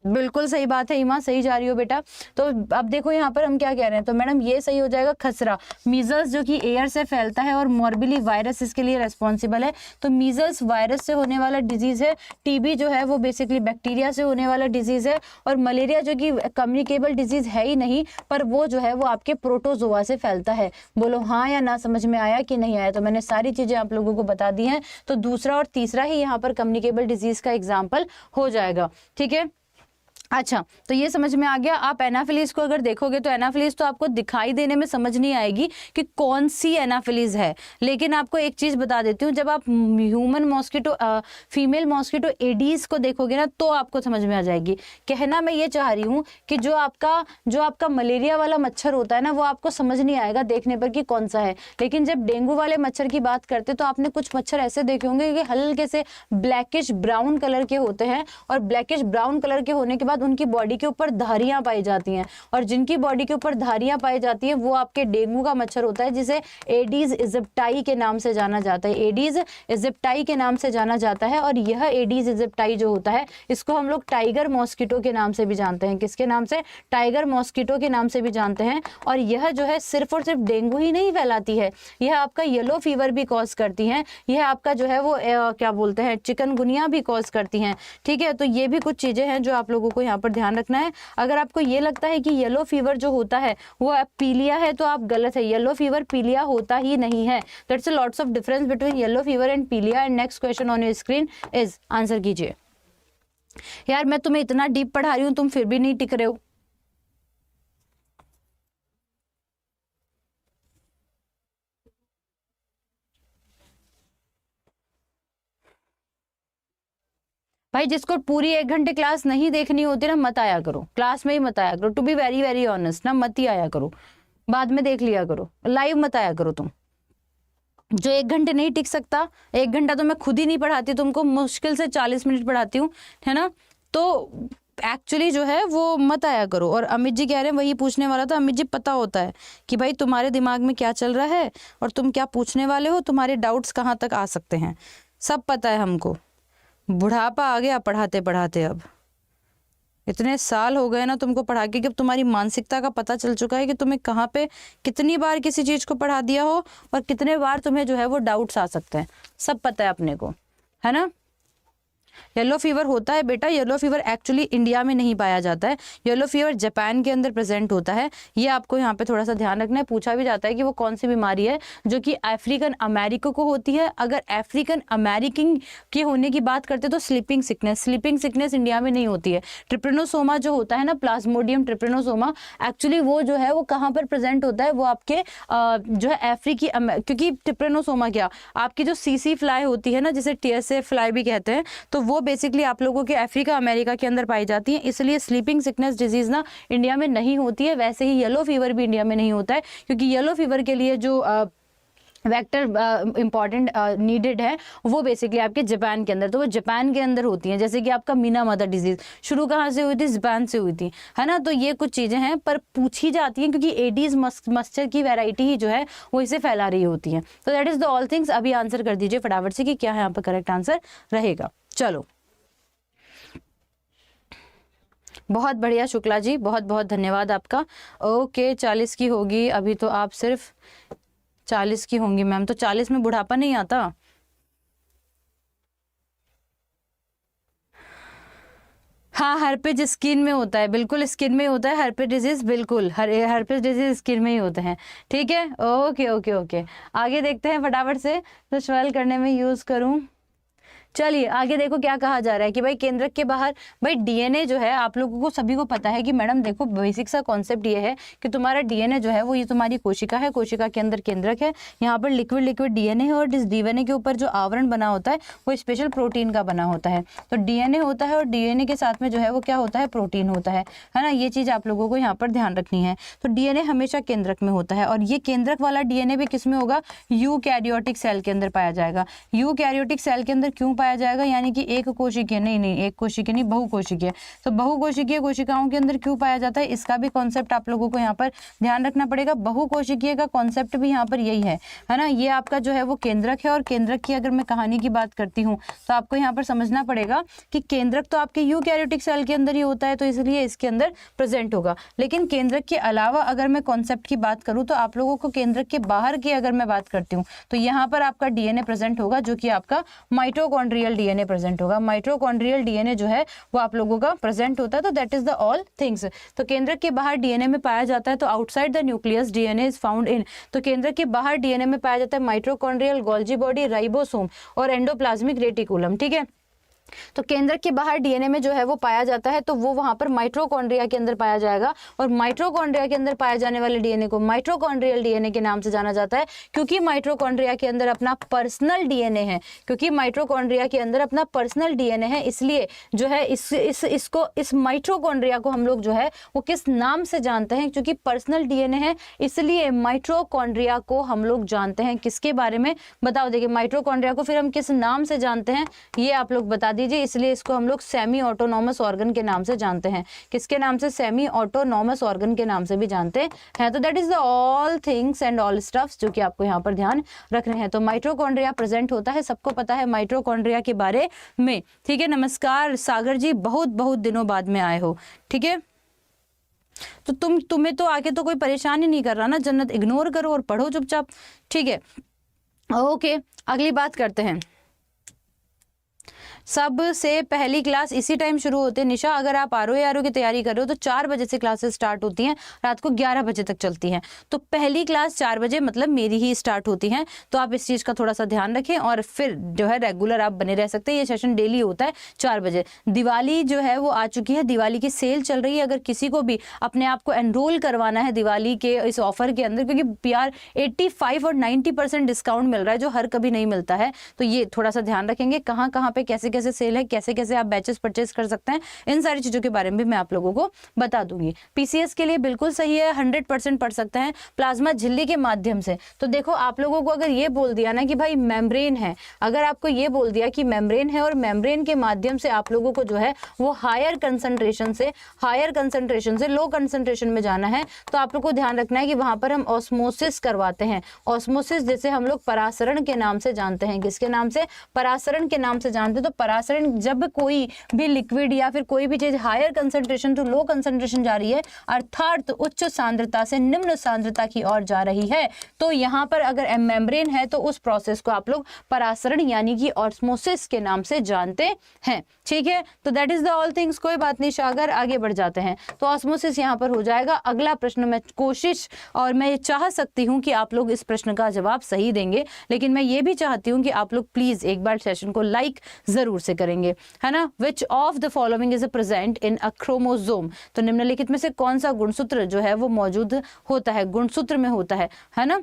बिल्कुल सही बात है ईमा, सही जा रही हो बेटा। तो अब देखो यहाँ पर हम क्या कह रहे हैं, तो मैडम ये सही हो जाएगा। खसरा, मीजल्स जो कि एयर से फैलता है, और मॉर्बिली वायरस इसके लिए रेस्पॉन्सिबल है। तो मीजल्स वायरस से होने वाला डिजीज है। टीबी जो है वो बेसिकली बैक्टीरिया से होने वाला डिजीज है। और मलेरिया जो कि कम्युनिकेबल डिजीज है ही नहीं, पर वो जो है वो आपके प्रोटोजोआ से फैलता है। बोलो हाँ या ना, समझ में आया कि नहीं आया? तो मैंने सारी चीजें आप लोगों को बता दी हैं। तो दूसरा और तीसरा ही यहाँ पर कम्युनिकेबल डिजीज का एग्जाम्पल हो जाएगा, ठीक है। अच्छा, तो ये समझ में आ गया। आप एनाफिलीज को अगर देखोगे तो एनाफिलीज तो आपको दिखाई देने में समझ नहीं आएगी कि कौन सी एनाफिलीज है, लेकिन आपको एक चीज बता देती हूँ, जब आप human mosquito female mosquito Aedes को देखोगे ना तो आपको समझ में आ जाएगी। कहना मैं ये चाह रही हूँ कि जो आपका मलेरिया वाला मच्छर होता है ना, वो आपको समझ नहीं आएगा देखने पर कि कौन सा है। लेकिन जब डेंगू वाले मच्छर की बात करते तो आपने कुछ मच्छर ऐसे देखे होंगे कि हल्के से ब्लैकिश ब्राउन कलर के होते हैं, और ब्लैकिश ब्राउन कलर के होने के बाद उनकी बॉडी के ऊपर धारियां पाई जाती हैं। और जिनकी बॉडी के ऊपर धारियां पाई जाती हैं वो आपके डेंगू का मच्छर होता है, जिसे एडीज इजिप्टाई के नाम से जाना जाता है। एडीज इजिप्टाई के नाम से जाना जाता है। और यह एडीज इजिप्टाई जो होता है, इसको हम लोग टाइगर मॉस्किटो के नाम से भी जानते हैं। किसके नाम से? टाइगर मॉस्किटो के नाम से भी जानते हैं। और यह जो है सिर्फ और सिर्फ डेंगू ही नहीं फैलाती है, यह आपका येलो फीवर भी कॉज करती है। यह आपका जो है वो क्या बोलते हैं, चिकनगुनिया भी कॉज करती हैं, ठीक है। तो ये भी कुछ चीजें हैं जो आप लोगों को यहाँ यहाँ पर ध्यान रखना है। अगर आपको ये लगता है कि येलो फीवर जो होता है वो पीलिया है तो आप गलत है, येलो फीवर पीलिया होता ही नहीं है। That's a lots of difference between yellow fever and piliya. And next question on your screen is, answer कीजिए। यार मैं तुम्हें इतना डीप पढ़ा रही हूँ, तुम फिर भी नहीं टिक रहे हो। भाई जिसको पूरी 1 घंटे क्लास नहीं देखनी होती ना, मत आया करो, क्लास में ही मत आया करो। To be very very honest ना, मत ही आया करो, बाद में देख लिया करो, लाइव मत आया करो। तुम जो 1 घंटे नहीं टिक सकता, 1 घंटा तो मैं खुद ही नहीं पढ़ाती तुमको, मुश्किल से 40 मिनट पढ़ाती हूँ, है ना, तो एक्चुअली जो है वो मत आया करो। और अमित जी कह रहे हैं, वही पूछने वाला था, अमित जी पता होता है कि भाई तुम्हारे दिमाग में क्या चल रहा है और तुम क्या पूछने वाले हो, तुम्हारे डाउट्स कहाँ तक आ सकते हैं, सब पता है हमको। बुढ़ापा आ गया पढ़ाते पढ़ाते, अब इतने साल हो गए ना तुमको पढ़ा के कि अब तुम्हारी मानसिकता का पता चल चुका है कि तुम्हें कहाँ पे कितनी बार किसी चीज़ को पढ़ा दिया हो और कितने बार तुम्हें जो है वो डाउट्स आ सकते हैं, सब पता है अपने को, है ना। येलो फीवर होता है बेटा, येलो फीवर एक्चुअली इंडिया में नहीं पाया जाता है, येलो फीवर जापान के अंदर प्रेजेंट होता है। ये आपको यहाँ पे थोड़ा सा ध्यान रखना है। पूछा भी जाता है कि वो कौन सी बीमारी है जो कि अफ्रीकन अमेरिका को होती है। अगर अफ्रीकन अमेरिकन के होने की बात करते तो स्लीपिंग सिकनेस इंडिया में नहीं होती है। ट्रिप्रेनोसोमा जो होता है ना, प्लाज्मोडियम ट्रिप्रेनोसोमा, एक्चुअली वो जो है वो कहाँ पर प्रेजेंट होता है, वो आपके जो है अफ्रीकी, क्योंकि ट्रिप्रेनोसोमा क्या आपकी जो सीसी फ्लाई होती है ना, जिसे टीएसए फ्लाई भी कहते हैं, तो वो बेसिकली आप लोगों के अफ्रीका अमेरिका के अंदर पाई जाती है। इसलिए स्लीपिंग सिकनेस डिजीज ना इंडिया में नहीं होती है। वैसे ही येलो फीवर भी इंडिया में नहीं होता है, क्योंकि येलो फीवर के लिए जो वेक्टर इंपॉर्टेंट नीडेड है वो बेसिकली आपके जापान के अंदर, तो वो जापान के अंदर होती हैं। जैसे कि आपका मीना मदर डिजीज शुरू कहाँ से हुई थी, जापान से हुई थी, है ना। तो ये कुछ चीज़ें हैं पर पूछी जाती हैं क्योंकि एडीज मच्छर की वैरायटी ही जो है वो इसे फैला रही होती है। तो that is the all things. अभी आंसर कर दीजिए फटाफट से कि क्या है यहाँ पर करेक्ट आंसर रहेगा। चलो बहुत बढ़िया शुक्ला जी, बहुत बहुत धन्यवाद आपका। ओके 40 की होगी अभी तो, आप सिर्फ 40 की होंगी मैम, तो 40 में बुढ़ापा नहीं आता। हाँ हर्पिस स्किन में होता है, बिल्कुल स्किन में होता है हर्पिस डिजीज, बिल्कुल हर्पिस डिजीज स्किन में ही होते हैं। ठीक है, ओके ओके ओके। आगे देखते हैं फटाफट से, तो स्वेल करने में यूज करूं। चलिए आगे देखो क्या कहा जा रहा है कि भाई केंद्रक के बाहर, भाई डीएनए जो है आप लोगों को सभी को पता है कि मैडम देखो बेसिक सा कॉन्सेप्ट ये है कि तुम्हारा डीएनए जो है वो ये तुम्हारी कोशिका है, कोशिका के अंदर केंद्रक है, यहाँ पर लिक्विड डीएनए है और इस डीएनए के ऊपर जो आवरण बना होता है वो स्पेशल प्रोटीन का बना होता है। तो डीएनए होता है और डीएनए के साथ में जो है वो क्या होता है, प्रोटीन होता है ना। ये चीज आप लोगों को यहाँ पर ध्यान रखनी है। तो डीएनए हमेशा केंद्रक में होता है और ये केंद्रक वाला डीएनए भी किस में होगा, यूकैरियोटिक सेल के अंदर पाया जाएगा। यूकैरियोटिक सेल के अंदर क्यों पाया जाएगा, यानी कि एक कोशिकीय नहीं एक कोशिकीय नहीं, बहुकोशिकीय। तो बहुकोशिकीय कोशिकाओं के अंदर क्यों पाया जाता है, इसका भी कॉन्सेप्ट आप लोगों को यहाँ पर ध्यान रखना पड़ेगा। बहुकोशिकीय का कॉन्सेप्ट भी यहाँ पर यही है ना। ये आपका जो है वो केंद्रक है और केंद्रक की अगर मैं कहानी की बात करती हूँ तो आपको यहाँ पर समझना पड़ेगा कि केंद्रक तो आपके यूकैरियोटिक सेल के अंदर ही होता है, तो इसलिए इसके अंदर प्रेजेंट होगा। लेकिन केंद्रक के अलावा अगर मैं कॉन्सेप्ट की बात करूँ तो आप लोगों को केंद्रक के बाहर की अगर मैं बात करती हूँ तो यहाँ पर आपका डीएनए प्रेजेंट होगा, जो कि आपका माइटोकॉन्ड्रियल डीएनए प्रेजेंट होगा। माइटोकॉन्ड्रियल डीएनए जो है वो आप लोगों का प्रेजेंट होता है। तो that is the all things. तो केंद्रक के बाहर डीएनए में पाया जाता है, तो outside the nucleus DNA is found in. तो केंद्रक के बाहर डीएनए में पाया जाता है माइटोकॉन्ड्रियल, गोल्जी बॉडी, राइबोसोम और एंडोप्लाज्मिक रेटिकुलम। ठीक है, तो केंद्रक के बाहर डीएनए में जो है वो पाया जाता है, तो वो वहां पर माइटोकॉन्ड्रिया के अंदर पाया जाएगा। और माइटोकॉन्ड्रिया के अंदर पाए जाने वाले डीएनए को माइटोकॉन्ड्रियल डीएनए के नाम से जाना जाता है, क्योंकि माइटोकॉन्ड्रिया के अंदर अपना पर्सनल डीएनए है। क्योंकि माइटोकॉन्ड्रिया के अंदर अपना पर्सनल डीएनए है, इसलिए जो है इस माइटोकॉन्ड्रिया को हम लोग जो है वो किस नाम से जानते हैं, क्योंकि पर्सनल डीएनए है इसलिए माइटोकॉन्ड्रिया को हम लोग जानते हैं। किसके बारे में बताओ, देखिए माइटोकॉन्ड्रिया को फिर हम किस नाम से जानते हैं ये आप लोग बता दीजिए। इसलिए इसको हम लोग सेमी ऑटोनॉमस ऑर्गन के नाम से जानते हैं। किसके नाम से, सेमी ऑटोनॉमस ऑर्गन के नाम से भी जानते हैं। तो that is the all things and all stuffs जो कि आपको यहाँ पर ध्यान रखने हैं। तो माइटोकॉन्ड्रिया प्रेजेंट होता है, सबको पता है माइटोकॉन्ड्रिया के बारे में। ठीक है, नमस्कार सागर जी, बहुत बहुत दिनों बाद में आए हो। ठीक है, तो तुम्हें तो आके तो कोई परेशान ही नहीं कर रहा ना, जन्नत इग्नोर करो और पढ़ो चुपचाप। ठीक है, ओके अगली बात करते हैं। सबसे पहली क्लास इसी टाइम शुरू होती है। निशा, अगर आप आरओ की तैयारी कर रहे हो तो 4 बजे से क्लासेस स्टार्ट होती हैं, रात को 11 बजे तक चलती हैं। तो पहली क्लास 4 बजे मतलब मेरी ही स्टार्ट होती है। तो आप इस चीज़ का थोड़ा सा ध्यान रखें और फिर जो है रेगुलर आप बने रह सकते हैं। ये सेशन डेली होता है 4 बजे। दिवाली जो है वो आ चुकी है, दिवाली की सेल चल रही है। अगर किसी को भी अपने आप को एनरोल करवाना है दिवाली के इस ऑफर के अंदर, क्योंकि यार 85 और 90% डिस्काउंट मिल रहा है जो हर कभी नहीं मिलता है, तो ये थोड़ा सा ध्यान रखेंगे कहाँ कहाँ पे कैसे कैसे सेल है, कैसे कैसे आप बैचेस परचेस कर सकते हैं। इन सारी चीज़ों के बारे में भी मैं आप लोगों को बता दूंगी। पीसीएस के लिए बिल्कुल सही है, 100% पढ़ सकते हैं प्लाज्मा झिल्ली के माध्यम से। तो देखो आप लोगों को अगर ये बोल दिया ना कि भाई मेम्ब्रेन है, अगर आपको ये बोल दिया कि मेम्ब्रेन है और मेम्ब्रेन के माध्यम से आप लोगों को जो है वो हायर कंसंट्रेशन से लो कंसंट्रेशन में जाना है, तो आप लोग को ध्यान रखना है कि वहां पर हम ऑस्मोसिस करवाते हैं। ऑस्मोसिस जैसे हम लोग परासरण के नाम से जानते हैं। किसके नाम से? परासरण के नाम से जानते हैं। तो परासरण जब कोई भी लिक्विड या फिर कोई भी चीज higher concentration to low concentration जा रही है, अर्थात उच्च सांद्रता से निम्न सांद्रता की ओर जा रही है, तो यहाँ पर अगर मेम्ब्रेन है तो उस प्रोसेस को आप लोग परासरण यानी कि ऑस्मोसिस के नाम से जानते हैं। ठीक है, तो that is the all things. कोई बात नहीं सागर, आगे बढ़ जाते हैं। तो ऑस्मोसिस यहाँ पर हो जाएगा। अगला प्रश्न मैं कोशिश और मैं चाह सकती हूँ कि आप लोग इस प्रश्न का जवाब सही देंगे, लेकिन मैं ये भी चाहती हूँ कि आप लोग प्लीज एक बार सेशन को लाइक जरूर से करेंगे, है ना। विच of the following is present in a chromosome? तो निम्नलिखित में से कौन सा गुणसूत्र जो है वो मौजूद होता है, गुणसूत्र में होता है ना।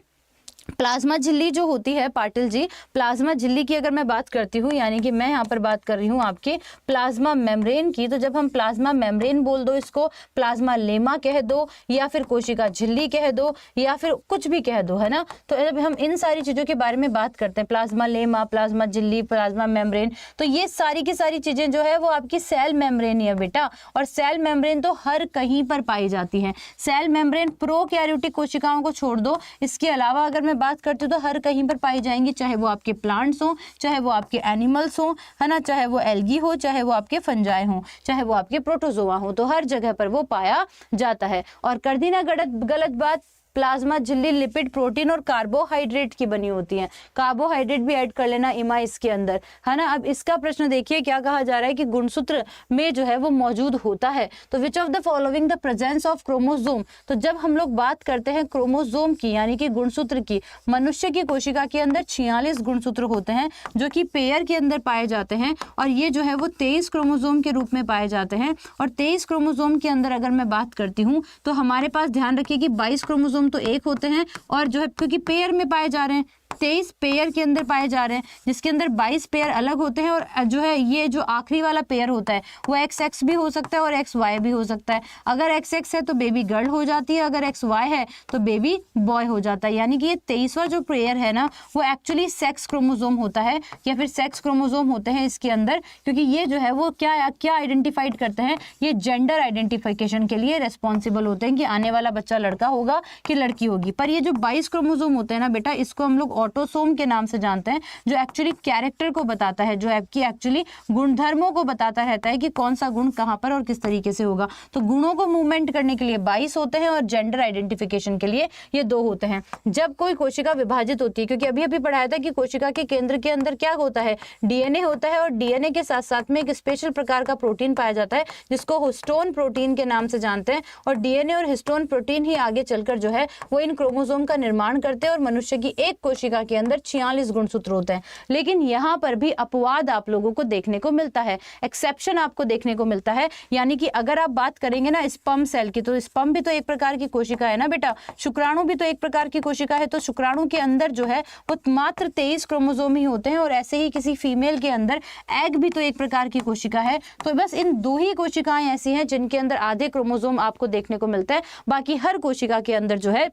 प्लाज्मा झिल्ली जो होती है पाटिल जी, प्लाज्मा झिल्ली की अगर मैं बात करती हूँ, यानी कि मैं यहाँ पर बात कर रही हूँ आपके प्लाज्मा मेम्ब्रेन की, तो जब हम प्लाज्मा मेम्ब्रेन बोल दो, इसको प्लाज्मा लेमा कह दो या फिर कोशिका झिल्ली कह दो या फिर कुछ भी कह दो, है ना। तो जब हम इन सारी चीज़ों के बारे में बात करते हैं, प्लाज्मा लेमा, प्लाज्मा झिल्ली, प्लाज्मा मेम्ब्रेन, तो ये सारी की सारी चीज़ें जो है वो आपकी सेल मेम्ब्रेन ही है बेटा। और सेल मेम्ब्रेन तो हर कहीं पर पाई जाती हैं। सेल मेम्ब्रेन प्रोकैरियोटिक कोशिकाओं को छोड़ दो, इसके अलावा अगर मैं बात करती हूँ तो हर कहीं पर पाई जाएंगी, चाहे वो आपके प्लांट्स हो, चाहे वो आपके एनिमल्स हो, है ना, चाहे वो एल्गी हो, चाहे वो आपके फंजाई हो, चाहे वो आपके प्रोटोजोआ हो, तो हर जगह पर वो पाया जाता है। और कर दी ना गलत बात, प्लाज्मा झिल्ली लिपिड, प्रोटीन और कार्बोहाइड्रेट की बनी होती है। कार्बोहाइड्रेट भी ऐड कर लेना इमा इसके अंदर, है ना। अब इसका प्रश्न देखिए क्या कहा जा रहा है कि गुणसूत्र में जो है वो मौजूद होता है। तो विच of the following the presence of chromosome? तो जब हम लोग बात करते हैं क्रोमोसोम की यानी कि गुणसूत्र की, मनुष्य की कोशिका के अंदर 46 गुणसूत्र होते हैं जो कि पेयर के अंदर पाए जाते हैं, और ये जो है वो 23 क्रोमोसोम के रूप में पाए जाते हैं। और 23 क्रोमोसोम के अंदर अगर मैं बात करती हूँ तो हमारे पास ध्यान रखिए कि 22 क्रोमोसोम तो एक होते हैं, और जो है क्योंकि पेयर में पाए जा रहे हैं, 23 पेयर के अंदर पाए जा रहे हैं, जिसके अंदर 22 पेयर अलग होते हैं। और जो है ये जो आखिरी वाला पेयर होता है वो XX भी हो सकता है और XY भी हो सकता है। अगर XX है तो बेबी गर्ल हो जाती है, अगर XY है तो बेबी बॉय हो जाता है। यानी कि ये 23वां जो पेयर है ना वो एक्चुअली सेक्स क्रोमोसोम होता है या फिर सेक्स क्रोमोसोम होते हैं इसके अंदर, क्योंकि ये जो है वो क्या आइडेंटिफाइड करते हैं, ये जेंडर आइडेंटिफिकेशन के लिए रेस्पॉन्सिबल होते हैं कि आने वाला बच्चा लड़का होगा कि लड़की होगी। पर ये जो 22 क्रोमोसोम होते हैं ना बेटा, इसको हम लोग ऑटोसोम के नाम से जानते हैं, जो एक्चुअली कैरेक्टर को बताता है, जो आपकी एक्चुअली गुणधर्मों को बताता रहता है कि कौन सा गुण कहां पर और किस तरीके से होगा। तो गुणों को मूवमेंट करने के लिए 22 होते हैं और जेंडर आइडेंटिफिकेशन के लिए ये 2 होते हैं। जब कोई कोशिका विभाजित होती है, क्योंकि अभी अभी पढ़ाया था कि कोशिका के केंद्र के अंदर क्या होता है, डीएनए होता है, और डीएनए के साथ साथ में एक स्पेशल प्रकार का प्रोटीन पाया जाता है जिसको हिस्टोन प्रोटीन के नाम से जानते हैं। और डीएनए और हिस्टोन प्रोटीन ही आगे चलकर जो है वो इन क्रोमोसोम का निर्माण करते हैं। और मनुष्य की एक कोशिका के अंदर 46 गुणसूत्र होते हैं। लेकिन यहाँ पर भी अपवाद आप लोगों को देखने को मिलता है, एक्सेप्शन आपको देखने को मिलता है। यानी कि अगर आप बात करेंगे ना स्पर्म सेल की, तो स्पर्म भी तो एक प्रकार की कोशिका है ना बेटा, शुक्राणु भी तो एक प्रकार की कोशिका है। तो शुक्राणु के अंदर जो है वो मात्र 23 क्रोमोसोम ही होते हैं, और ऐसे ही किसी फीमेल के अंदर एग भी तो एक प्रकार की कोशिका है। तो बस इन 2 ही कोशिकाएं ऐसी हैं जिनके अंदर आधे क्रोमोसोम आपको देखने को मिलते हैं, बाकी हर कोशिका के अंदर जो है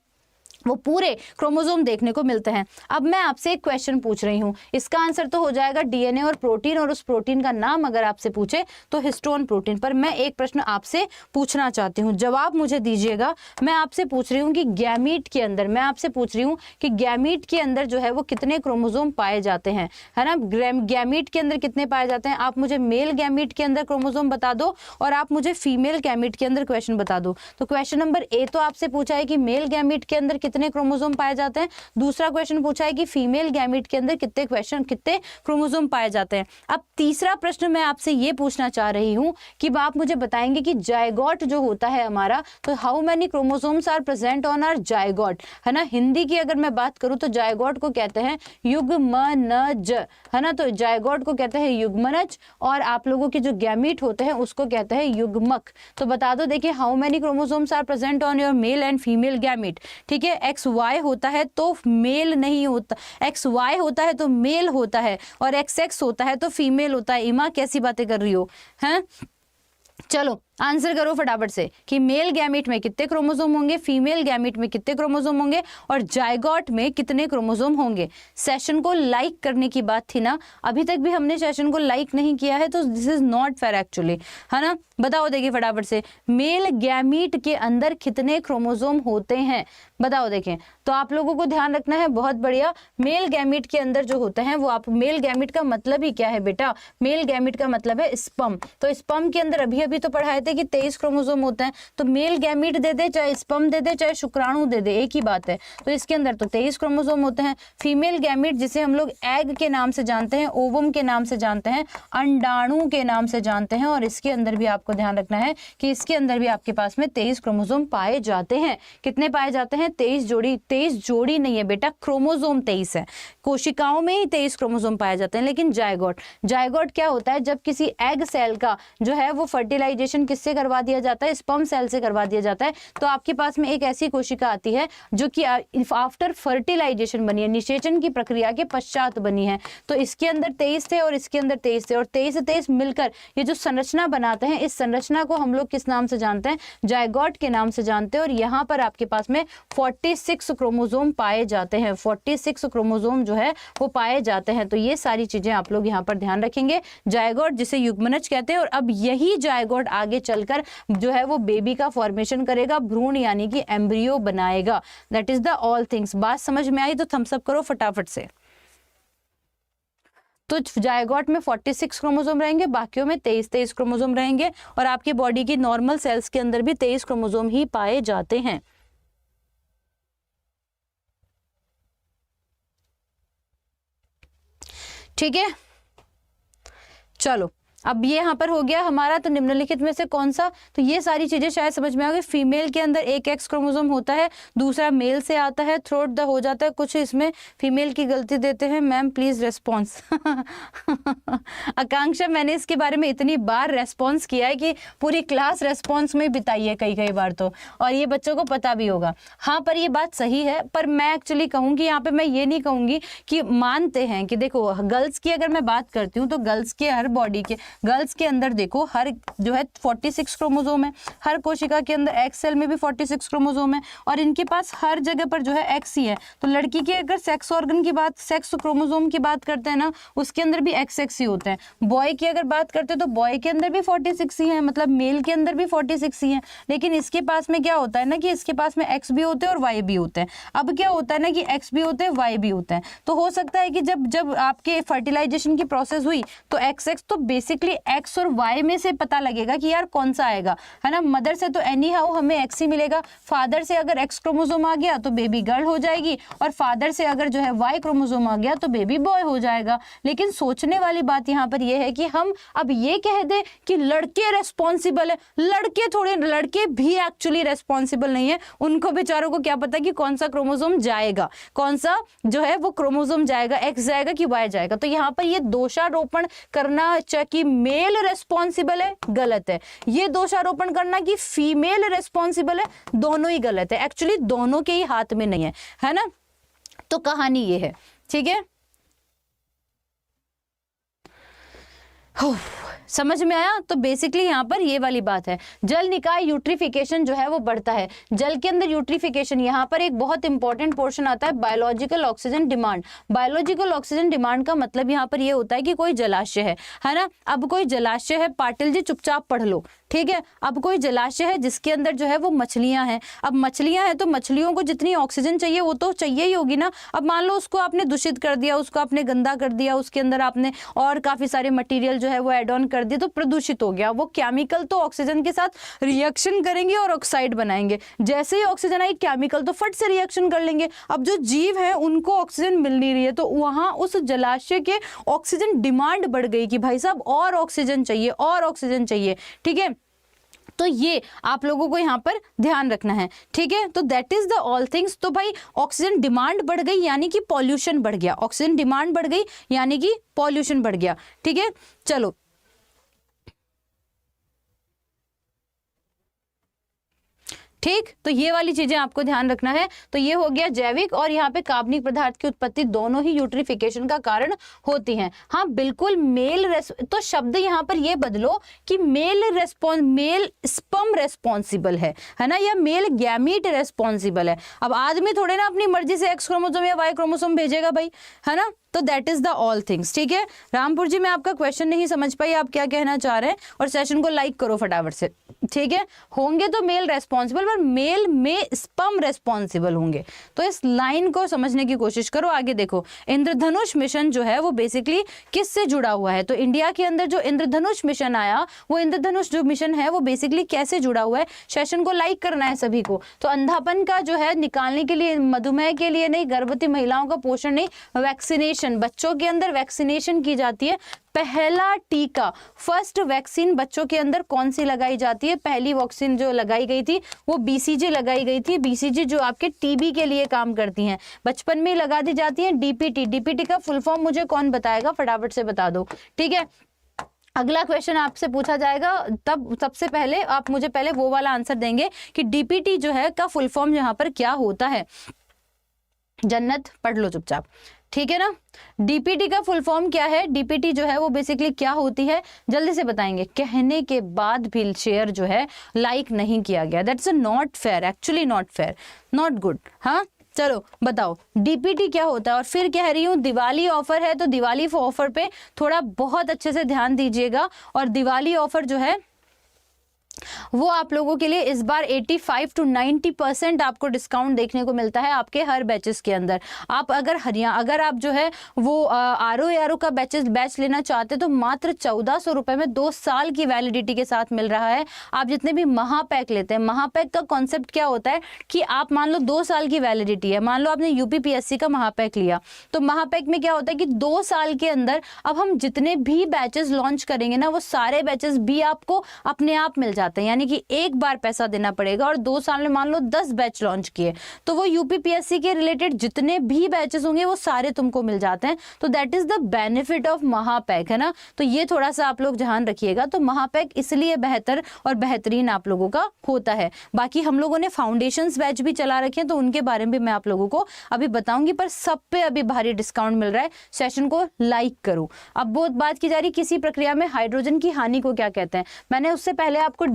वो पूरे क्रोमोसोम देखने को मिलते हैं। अब मैं आपसे एक क्वेश्चन पूछ रही हूँ, इसका आंसर तो हो जाएगा डीएनए और प्रोटीन, और उस प्रोटीन का नाम अगर आपसे पूछे तो हिस्टोन प्रोटीन। पर मैं एक प्रश्न आपसे पूछना चाहती हूँ, जवाब मुझे दीजिएगा। मैं आपसे पूछ रही हूँ कि गैमीट के अंदर, मैं आपसे पूछ रही हूँ कि गैमीट के अंदर जो है वो कितने क्रोमोसोम पाए जाते हैं, है ना। गैमीट के अंदर कितने पाए जाते हैं? आप मुझे मेल गैमीट के अंदर क्रोमोसोम बता दो और आप मुझे फीमेल गैमीट के अंदर क्वेश्चन बता दो। तो क्वेश्चन नंबर ए तो आपसे पूछा है कि मेल गैमीट के अंदर कितने क्रोमोसोम पाए जाते हैं। दूसरा क्वेश्चन पूछा है कि फीमेल गैमीट के अंदर कितने क्रोमोसोम पाए जाते हैं। अब तीसरा प्रश्न मैं आपसे ये पूछना चाह रही हूँ कि आप मुझे बताएंगे कि जायगोट जो होता है हमारा, तो how many chromosomes are present on our zygote, है ना। हिंदी की अगर मैं बात करूं तो जायगोट को कहते हैं युग्मनज, है ना। तो जायगोट को कहते हैं युग्मनज और आप लोगों के जो गैमीट होते हैं उसको कहते हैं युग्मक। तो बता दो, देखिए how many chromosomes are present on your male and female gamete. ठीक है, एक्स वाई होता है तो मेल नहीं होता, एक्स वाई होता है तो मेल होता है और एक्स एक्स होता है तो फीमेल होता है। इमा कैसी बातें कर रही हो, हैं। चलो आंसर करो फटाफट से कि मेल गैमीट में कितने क्रोमोसोम होंगे, फीमेल गैमीट में कितने क्रोमोसोम होंगे और जायगोट में कितने क्रोमोसोम होंगे। सेशन को लाइक करने की बात थी ना, अभी तक भी हमने सेशन को लाइक नहीं किया है तो this is not fair actually, है ना। बताओ देखिए फटाफट से, मेल गैमीट के अंदर कितने क्रोमोसोम होते हैं, बताओ देखें। तो आप लोगों को ध्यान रखना है, बहुत बढ़िया। मेल गैमीट के अंदर जो होते हैं वो, आप मेल गैमीट का मतलब ही क्या है बेटा, मेल गैमीट का मतलब है स्पर्म। तो स्पर्म के अंदर अभी अभी तो पढ़ाए थे कि 23 क्रोमोसोम होते हैं, तो मेल गैमीट दे दे चाहे स्पर्म दे दे चाहे शुक्राणु दे दे, एक ही बात है। तो इसके अंदर तो 23 क्रोमोसोम होते हैं। फीमेल गैमीट जिसे हम लोग एग के नाम से जानते हैं, ओवम के नाम से जानते हैं, अंडाणु के नाम से जानते हैं, और इसके अंदर भी आपको ध्यान रखना है कि इसके अंदर भी आपके पास में 23 क्रोमोसोम पाए जाते हैं। कितने पाए जाते हैं, 23 जोड़ी। 23 जोड़ी नहीं है बेटा, क्रोमोसोम 23 है। कोशिकाओं में ही 23 क्रोमोसोम पाए जाते हैं। लेकिन जायगोट, जायगोट क्या होता है, जब किसी एग सेल का जो है वो फर्टिलाइजेशन किससे करवा दिया जाता है, स्पर्म सेल से करवा दिया जाता है, तो आपके पास में एक ऐसी कोशिका आती है जो कि आफ्टर फर्टिलाइजेशन बनी है, निषेचन की प्रक्रिया के पश्चात बनी है। तो इसके अंदर 23 थे और इसके अंदर 23 थे, और 23 से 23 मिलकर ये जो संरचना बनाते हैं, इस संरचना को हम लोग किस नाम से जानते हैं, जायगोट के नाम से जानते हैं। और यहाँ पर आपके पास में 46 क्रोमोसोम पाए जाते हैं, 46 क्रोमोसोम जो है वो पाए जाते हैं। तो ये सारी चीजें आप लोग यहाँ पर ध्यान रखेंगे। जायगोट जिसे युग्मनज कहते हैं, और अब यही जायगोट आगे चलकर जो है वो बेबी का फॉर्मेशन करेगा, भ्रूण यानी कि एम्ब्रियो बनाएगा। That is the all things. बात समझ में आई तो थम्स अप करो फटाफट से। तो जायगोट में 46 क्रोमोसोम रहेंगे, बाकियों में 23 क्रोमोसोम रहेंगे, और आपकी बॉडी की नॉर्मल सेल्स के अंदर भी 23 क्रोमोसोम ही पाए जाते हैं। ठीक है, चलो अब ये यहाँ पर हो गया हमारा। तो निम्नलिखित में से कौन सा, तो ये सारी चीजें शायद समझ में आ गई। फीमेल के अंदर एक एक्स क्रोमोसोम होता है, दूसरा मेल से आता है, थ्रोट द हो जाता है। कुछ इसमें फीमेल की गलती देते हैं, मैम प्लीज रेस्पॉन्स। आकांक्षा, मैंने इसके बारे में इतनी बार रेस्पॉन्स किया है कि पूरी क्लास रेस्पॉन्स में बिताई है कई बार तो, और ये बच्चों को पता भी होगा। हाँ, पर ये बात सही है, पर मैं एक्चुअली कहूँगी यहाँ पे, मैं ये नहीं कहूँगी कि मानते हैं कि देखो गर्ल्स की अगर मैं बात करती हूँ तो गर्ल्स के हर बॉडी के, गर्ल्स के अंदर देखो हर जो है 46 क्रोमोसोम है, हर कोशिका के अंदर एक्स सेल में भी 46 क्रोमोसोम है, और इनके पास हर जगह पर जो है एक्स ही है। तो लड़की के अगर सेक्स ऑर्गन की बात, सेक्स क्रोमोसोम की बात करते हैं ना, उसके अंदर भी एक्स ही होते हैं। बॉय की अगर बात करते हैं तो बॉय के अंदर भी 46 ही है, मतलब मेल के अंदर भी 46 ही है। लेकिन इसके पास में क्या होता है ना कि इसके पास में एक्स भी होते हैं और वाई भी होते हैं। अब क्या होता है ना कि एक्स भी होते हैं, वाई भी होते हैं। तो हो सकता है कि जब आपके फर्टिलाइजेशन की प्रोसेस हुई तो एक्स तो बेसिकली एक्स और वाई में से पता लगेगा कि यार कौन सा आएगा, है ना। मदर से तो एनी हाउ हमें एक्स ही मिलेगा। फादर से अगर एक्स क्रोमोसोम आ गया तो बेबी गर्ल हो जाएगी, और फादर से अगर जो है वाई क्रोमोसोम आ गया तो बेबी बॉय हो जाएगा। लेकिन सोचने वाली बात यहाँ पर यह है कि हम अब ये कह दें कि लड़के रेस्पॉन्सिबल है, लड़के भी एक्चुअली रेस्पॉन्सिबल नहीं है। उनको बेचारों को क्या पता कि कौन सा क्रोमोसोम जाएगा, कौन सा जो है वो क्रोमोसोम जाएगा, एक्स जाएगा कि वाई जाएगा। तो यहाँ पर ये दोषारोपण करना कि मेल रेस्पॉन्सिबल है, गलत है। ये दोषारोपण करना कि फीमेल रेस्पॉन्सिबल है, दोनों ही गलत है। एक्चुअली दोनों के ही हाथ में नहीं है ना। तो कहानी ये है, ठीक है। समझ में आया। तो बेसिकली यहाँ पर ये वाली बात है, जल निकाय यूट्रिफिकेशन जो है वो बढ़ता है। जल के अंदर यूट्रिफिकेशन, यहाँ पर एक बहुत इंपॉर्टेंट पोर्शन आता है, biological oxygen demand. Biological oxygen demand का मतलब यहाँ पर ये होता है कि कोई जलाशय है ना। अब कोई जलाशय है, पाटिल जी चुपचाप पढ़ लो, ठीक है। अब कोई जलाशय है जिसके अंदर जो है वो मछलियां हैं, अब मछलियां हैं तो मछलियों को जितनी ऑक्सीजन चाहिए वो तो चाहिए ही होगी ना। अब मान लो उसको आपने दूषित कर दिया, उसको आपने गंदा कर दिया, उसके अंदर आपने और काफी सारे मटेरियल जो है वो ऐड ऑन कर दिए तो प्रदूषित हो गया। वो केमिकल तो ऑक्सीजन के साथ रिएक्शन करेंगे और ऑक्साइड बनाएंगे, जैसे ही ऑक्सीजन आई केमिकल तो फट से रिएक्शन कर लेंगे। अब जो जीव है उनको ऑक्सीजन मिल नहीं रही है, तो वहां उस जलाशय के ऑक्सीजन डिमांड बढ़ गई कि भाई साहब और ऑक्सीजन चाहिए, और ऑक्सीजन चाहिए। ठीक है, तो ये आप लोगों को यहाँ पर ध्यान रखना है। ठीक है, तो that is the all things. तो भाई ऑक्सीजन डिमांड बढ़ गई यानी कि पॉल्यूशन बढ़ गया, ऑक्सीजन डिमांड बढ़ गई यानी कि पॉल्यूशन बढ़ गया। ठीक है, चलो ठीक, तो ये वाली चीजें आपको ध्यान रखना है। तो ये हो गया जैविक, और यहाँ पे कार्बनिक पदार्थ की उत्पत्ति दोनों ही यूट्रिफिकेशन का कारण होती हैं। हाँ बिल्कुल, तो शब्द यहाँ पर ये बदलो कि मेल स्पर्म रेस्पॉन्सिबल है ना, या मेल गैमीट रेस्पॉन्सिबल है। अब आदमी थोड़े ना अपनी मर्जी से एक्स क्रोमोसोम या वाई क्रोमोसोम भेजेगा भाई, है ना। तो that is the all things. ठीक है, रामपुर जी मैं आपका क्वेश्चन नहीं समझ पाई, आप क्या कहना चाह रहे हैं, और सेशन को लाइक करो फटाफट से। ठीक है, होंगे तो मेल रेस्पॉन्सिबल, पर मेल में स्पर्म रेस्पॉन्सिबल होंगे। तो इस लाइन को समझने की कोशिश करो। आगे देखो, इंद्रधनुष मिशन जो है वो बेसिकली किससे जुड़ा हुआ है। तो इंडिया के अंदर जो इंद्रधनुष मिशन आया, वो इंद्रधनुष जो मिशन है वो बेसिकली कैसे जुड़ा हुआ है। सेशन को लाइक करना है सभी को। तो अंधापन का जो है निकालने के लिए, मधुमेह के लिए नहीं, गर्भवती महिलाओं का पोषण नहीं, वैक्सीनेशन, बच्चों के अंदर वैक्सीनेशन की जाती है। पहला टीका, फर्स्ट वैक्सीन बच्चों के अंदर कौन सी लगाई जाती है। पहली वैक्सीन जो लगाई गई थी वो बीसीजी लगाई गई थी। बीसीजी जो आपके टीबी के लिए काम करती हैं, बचपन में लगा दी जाती है। डीपीटी, डीपीटी का फुल फॉर्म मुझे कौन बताएगा, फटाफट से बता दो। ठीक है, अगला क्वेश्चन आपसे पूछा जाएगा, तब सबसे पहले आप मुझे पहले वो वाला आंसर देंगे कि डीपीटी जो है का फुल फॉर्म यहाँ पर क्या होता है। जन्नत पढ़ लो चुपचाप, ठीक है ना। डीपीटी का फुल फॉर्म क्या है, डीपीटी जो है वो बेसिकली क्या होती है, जल्दी से बताएंगे। कहने के बाद भी शेयर जो है लाइक नहीं किया गया, that's not fair, actually not fair, not good. हाँ चलो बताओ डीपीटी क्या होता है। और फिर कह रही हूँ दिवाली ऑफर है, तो दिवाली ऑफर पे थोड़ा बहुत अच्छे से ध्यान दीजिएगा। और दिवाली ऑफर जो है वो आप लोगों के लिए इस बार 85 to 90% आपको डिस्काउंट देखने को मिलता है आपके हर बैचेस के अंदर। आप अगर आप जो है वो आरओ का बैच लेना चाहते तो मात्र 1400 रुपए में 2 साल की वैलिडिटी के साथ मिल रहा है। आप जितने भी महापैक लेते हैं, महापैक का कॉन्सेप्ट क्या होता है कि आप मान लो 2 साल की वैलिडिटी है, मान लो आपने यूपीपीएससी का महापैक लिया, तो महापैक में क्या होता है कि 2 साल के अंदर अब हम जितने भी बैचेस लॉन्च करेंगे ना, वो सारे बैचेस भी आपको अपने आप मिल जाते हैं। यानी कि एक बार पैसा देना पड़ेगा और 2 साल में मान लो 10 बैच लॉन्च किए, तो वो यूपीपीएससी के रिलेटेड जितने भी बैचेस होंगे वो सारे तुमको मिल जाते हैं। तो that is the benefit of Mahapack, है ना। तो ये थोड़ा सा आप लोग ध्यान रखिएगा। तो महापैक इसलिए बेहतर और बेहतरीन आप लोगों का होता है। बाकी हम लोगों ने फाउंडेशंस बैच भी चला रखे हैं, तो उनके बारे में मैं आप लोगों को अभी बताऊंगी, पर सब पे अभी भारी डिस्काउंट मिल रहा है। सेशन को लाइक करो। अब बहुत बात की जा रही किसी प्रक्रिया में हाइड्रोजन की हानि को क्या कहते हैं। मैंने उससे पहले आपको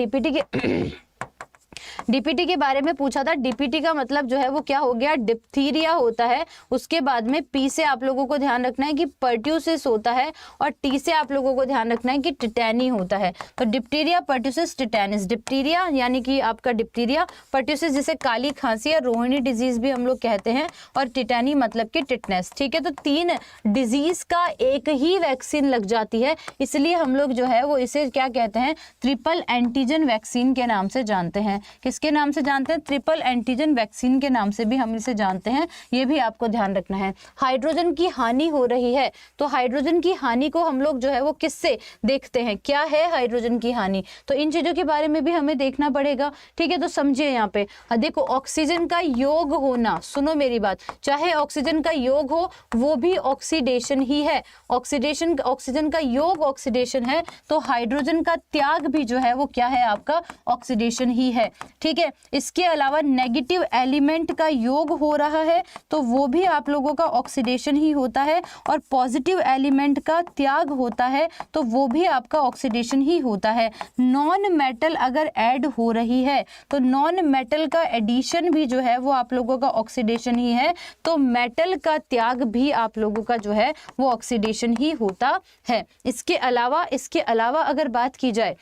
डीपीटी के बारे में पूछा था। डीपीटी का मतलब जो है वो क्या हो गया, डिप्थीरिया होता है। उसके बाद में पी से आप लोगों को ध्यान रखना है कि पर्ट्यूसिस होता है, और टी से आप लोगों को ध्यान रखना है कि टिटैनी होता है। तो डिप्टीरिया, पर्ट्यूसिस, टिटैनिस। डिप्टीरिया यानी कि आपका डिप्टीरिया, पर्ट्यूसिस जिसे काली खांसी या रोहिणी डिजीज भी हम लोग कहते हैं, और टिटैनी मतलब कि टिटनेस। ठीक है, तो 3 डिजीज का एक ही वैक्सीन लग जाती है, इसलिए हम लोग जो है वो इसे क्या कहते हैं, ट्रिपल एंटीजन वैक्सीन के नाम से जानते हैं। किसके नाम से जानते हैं, ट्रिपल एंटीजन वैक्सीन के नाम से भी हम इसे जानते हैं। ये भी आपको ध्यान रखना है। हाइड्रोजन की हानि हो रही है, तो हाइड्रोजन की हानि को हम लोग जो है वो किससे देखते हैं, क्या है हाइड्रोजन की हानि, तो इन चीजों के बारे में भी हमें देखना पड़ेगा। ठीक है, तो समझिए यहाँ पे देखो, ऑक्सीजन का योग होना, सुनो मेरी बात, चाहे ऑक्सीजन का योग हो वो भी ऑक्सीडेशन ही है। ऑक्सीजन का योग ऑक्सीडेशन है, तो हाइड्रोजन का त्याग भी जो है वो क्या है, आपका ऑक्सीडेशन ही है। ठीक है, इसके अलावा नेगेटिव एलिमेंट का योग हो रहा है, तो वो भी आप लोगों का ऑक्सीडेशन ही होता है। और पॉजिटिव एलिमेंट का त्याग होता है, तो वो भी आपका ऑक्सीडेशन ही होता है। नॉन मेटल अगर ऐड हो रही है, तो नॉन मेटल का एडिशन भी जो है वो आप लोगों का ऑक्सीडेशन ही है। तो मेटल का त्याग भी आप लोगों का जो है वो ऑक्सीडेशन ही होता है। इसके अलावा अगर बात की जाए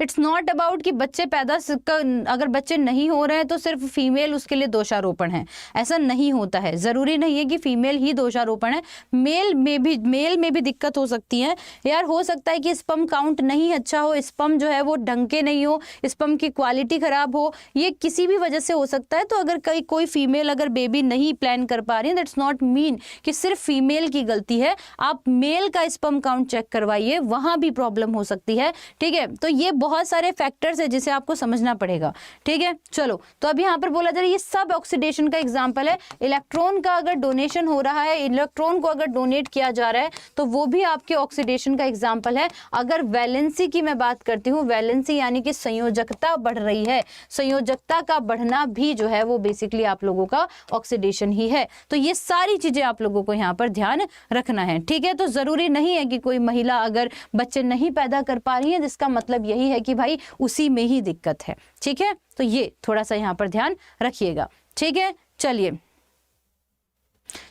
इट्स नॉट अबाउट कि बच्चे अगर बच्चे नहीं हो रहे हैं तो सिर्फ फीमेल उसके लिए दोषारोपण है, ऐसा नहीं होता है। जरूरी नहीं है कि फीमेल ही दोषारोपण है, मेल में भी दिक्कत हो सकती है। यार हो सकता है कि स्पर्म काउंट नहीं अच्छा हो, स्पर्म जो है वो ढंग के नहीं हो, स्पर्म की क्वालिटी खराब हो, ये किसी भी वजह से हो सकता है। तो अगर कोई फीमेल अगर बेबी नहीं प्लान कर पा रही है, दैट्स नॉट मीन कि सिर्फ फीमेल की गलती है। आप मेल का स्पर्म काउंट चेक करवाइए, वहां भी प्रॉब्लम हो सकती है, ठीक है। तो ये बहुत सारे फैक्टर्स है जिसे आपको समझना पड़ेगा, ठीक है। चलो, तो अब यहाँ पर बोला जा रहा है ये सब ऑक्सीडेशन का एग्जाम्पल है। इलेक्ट्रॉन का अगर डोनेशन हो रहा है, इलेक्ट्रॉन को अगर डोनेट किया जा रहा है तो वो भी आपके ऑक्सीडेशन का एग्जाम्पल है। अगर वैलेंसी की मैं बात करती हूँ, वैलेंसी यानी कि संयोजकता बढ़ रही है, संयोजकता का बढ़ना भी जो है वो बेसिकली आप लोगों का ऑक्सीडेशन ही है। तो ये सारी चीजें आप लोगों को यहाँ पर ध्यान रखना है, ठीक है। तो जरूरी नहीं है कि कोई महिला अगर बच्चे नहीं पैदा कर पा रही है जिसका मतलब यही है कि भाई उसी में ही दिक्कत है, ठीक है। तो ये थोड़ा सा यहाँ पर ध्यान रखिएगा, ठीक है।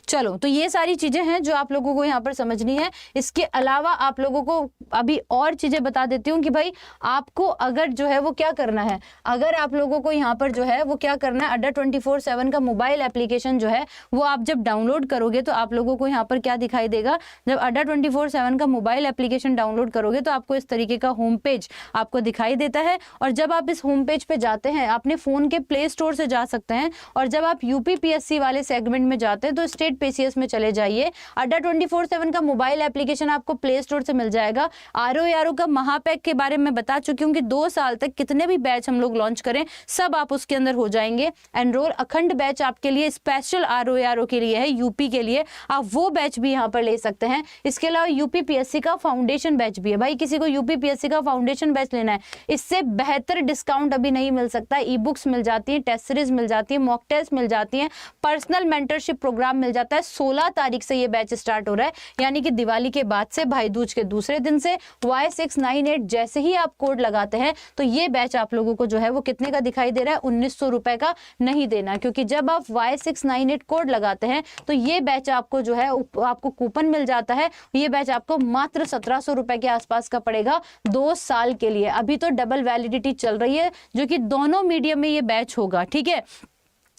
चलो, तो ये सारी चीजें हैं जो आप लोगों को यहाँ पर समझनी है। इसके अलावा आप लोगों को अभी और चीजें बता देती हूँ कि भाई आपको अगर जो है वो क्या करना है, अगर आप लोगों को यहाँ पर जो है वो क्या करना है, अड्डा 24/7 का मोबाइल एप्लीकेशन जो है वो आप जब डाउनलोड करोगे तो आप लोगों को यहाँ पर क्या दिखाई देगा। जब अड्डा 24/7 का मोबाइल एप्लीकेशन डाउनलोड करोगे तो आपको इस तरीके का होम पेज आपको दिखाई देता है। और जब आप इस होम पेज पे जाते हैं, अपने फोन के प्ले स्टोर से जा सकते हैं, और जब आप यूपीपीएससी वाले सेगमेंट में जाते हैं तो स्टेट पीसीएस में चले जाइए। अड्डा 24/7 का मोबाइल एप्लीकेशन आपको प्ले स्टोर से मिल जाएगा। आरओ का महापैक के बारे में बता चुकी हूँ कि 2 साल तक कितने भी बैच हम लोग लॉन्च करें सब आप उसके अंदर हो जाएंगे। एनरोल अखंड बैच आपके लिए स्पेशल आरओ के लिए है, यूपी के लिए, आप वो बैच भी यहाँ पर ले सकते हैं। इसके अलावा यूपीपीएससी का फाउंडेशन बैच भी है। भाई किसी को यूपीपीएससी का फाउंडेशन बैच लेना है, इससे बेहतर डिस्काउंट अभी नहीं मिल सकता। ई बुक्स मिल जाती है, टेस्ट सीरीज मिल जाती है, मॉक टेस्ट मिल जाती है, पर्सनल मेंटरशिप प्रोग्राम मिल जाता है। 16 तारीख से ये बैच स्टार्ट हो रहा है, यानी कि दिवाली के बाद से, भाई दूज के दूसरे दिन से। Y698 जैसे ही आप कोड लगाते हैं तो ये बैच आप लोगों को जो है वो कितने का दिखाई दे रहा है, 1900 रुपए का नहीं देना, क्योंकि जब आप Y698 कोड लगाते हैं तो ये बैच आपको जो है आपको कूपन मिल जाता है। ये बैच आपको मात्र 1700 रुपए के आसपास का पड़ेगा 2 साल के लिए। अभी तो डबल वैलिडिटी चल रही है जो कि दोनों मीडियम में ये बैच होगा, ठीक है।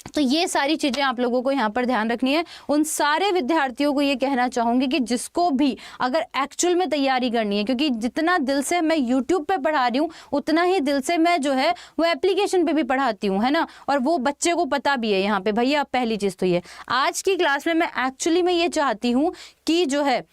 तो ये सारी चीजें आप लोगों को यहाँ पर ध्यान रखनी है। उन सारे विद्यार्थियों को ये कहना चाहूंगी कि जिसको भी अगर एक्चुअल में तैयारी करनी है, क्योंकि जितना दिल से मैं YouTube पे पढ़ा रही हूँ उतना ही दिल से मैं जो है वो एप्लीकेशन पे भी पढ़ाती हूँ, है ना। और वो बच्चे को पता भी है यहाँ पे। भैया पहली चीज तो ये आज की क्लास में मैं एक्चुअली में ये चाहती हूँ कि जो है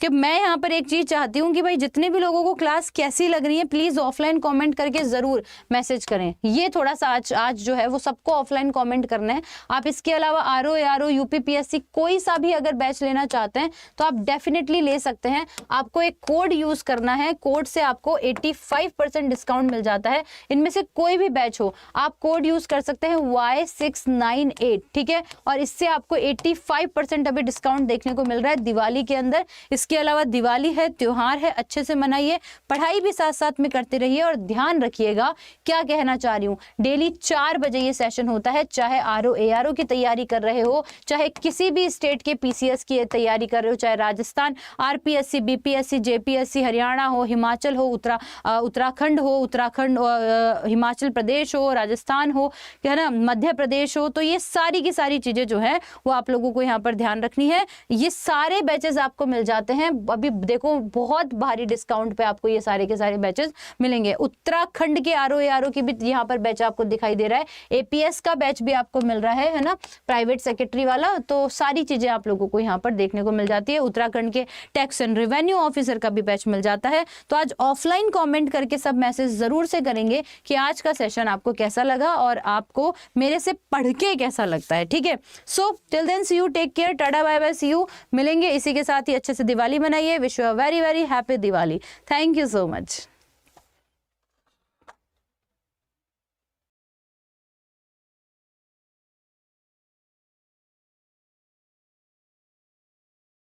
कि मैं यहाँ पर एक चीज चाहती हूँ कि भाई जितने भी लोगों को क्लास कैसी लग रही है प्लीज ऑफलाइन कमेंट करके जरूर मैसेज करें। ये थोड़ा सा आज जो है वो सबको ऑफलाइन कमेंट करना है। आप इसके अलावा आरओ यूपीपीएससी कोई सा भी अगर बैच लेना चाहते हैं तो आप डेफिनेटली ले सकते हैं। आपको एक कोड यूज करना है, कोड से आपको 85% डिस्काउंट मिल जाता है। इनमें से कोई भी बैच हो आप कोड यूज कर सकते हैं Y698, ठीक है। और इससे आपको 85% अभी डिस्काउंट देखने को मिल रहा है दिवाली के अंदर। इसके अलावा दिवाली है, त्योहार है, अच्छे से मनाइए, पढ़ाई भी साथ साथ में करते रहिए। और ध्यान रखिएगा क्या कहना चाह रही हूँ, डेली 4 बजे ये सेशन होता है। चाहे आरओ की तैयारी कर रहे हो, चाहे किसी भी स्टेट के पीसीएस की तैयारी कर रहे हो, चाहे Rajasthan RPSC, BPSC, JPSC, Haryana हो, हिमाचल हो, उत्तराखंड हो, हिमाचल प्रदेश हो, राजस्थान हो, है ना, मध्य प्रदेश हो। तो ये सारी की सारी चीजें जो है वो आप लोगों को यहाँ पर ध्यान रखनी है। ये सारे बैचेस आपको मिल जाते हैं। अभी देखो बहुत भारी डिस्काउंट पे आपको ये सारे के सारे बैचेस मिलेंगे। उत्तराखंड के आरओ की भी यहाँ पर बैच आपको दिखाई दे रहा है। एपीएस का बैच भी आपको मिल रहा है ना, प्राइवेट सेक्रेटरी वाला। तो सारी चीजें आप लोगों को यहाँ पर देखने को मिल जाती है। उत्तराखंड के टैक्स एंड रेवेन्यू ऑफिसर का भी बैच मिल जाता है। तो आज ऑफलाइन कॉमेंट करके सब मैसेज जरूर से करेंगे कि आज का सेशन आपको कैसा लगा और आपको मेरे से पढ़ के कैसा लगता है, ठीक है। So till then see you, take care, tata bye bye, see you. मिलेंगे इसी के साथ ही अच्छे से दिवाली मनाइए। Wish you a very very happy Diwali. Thank you so much.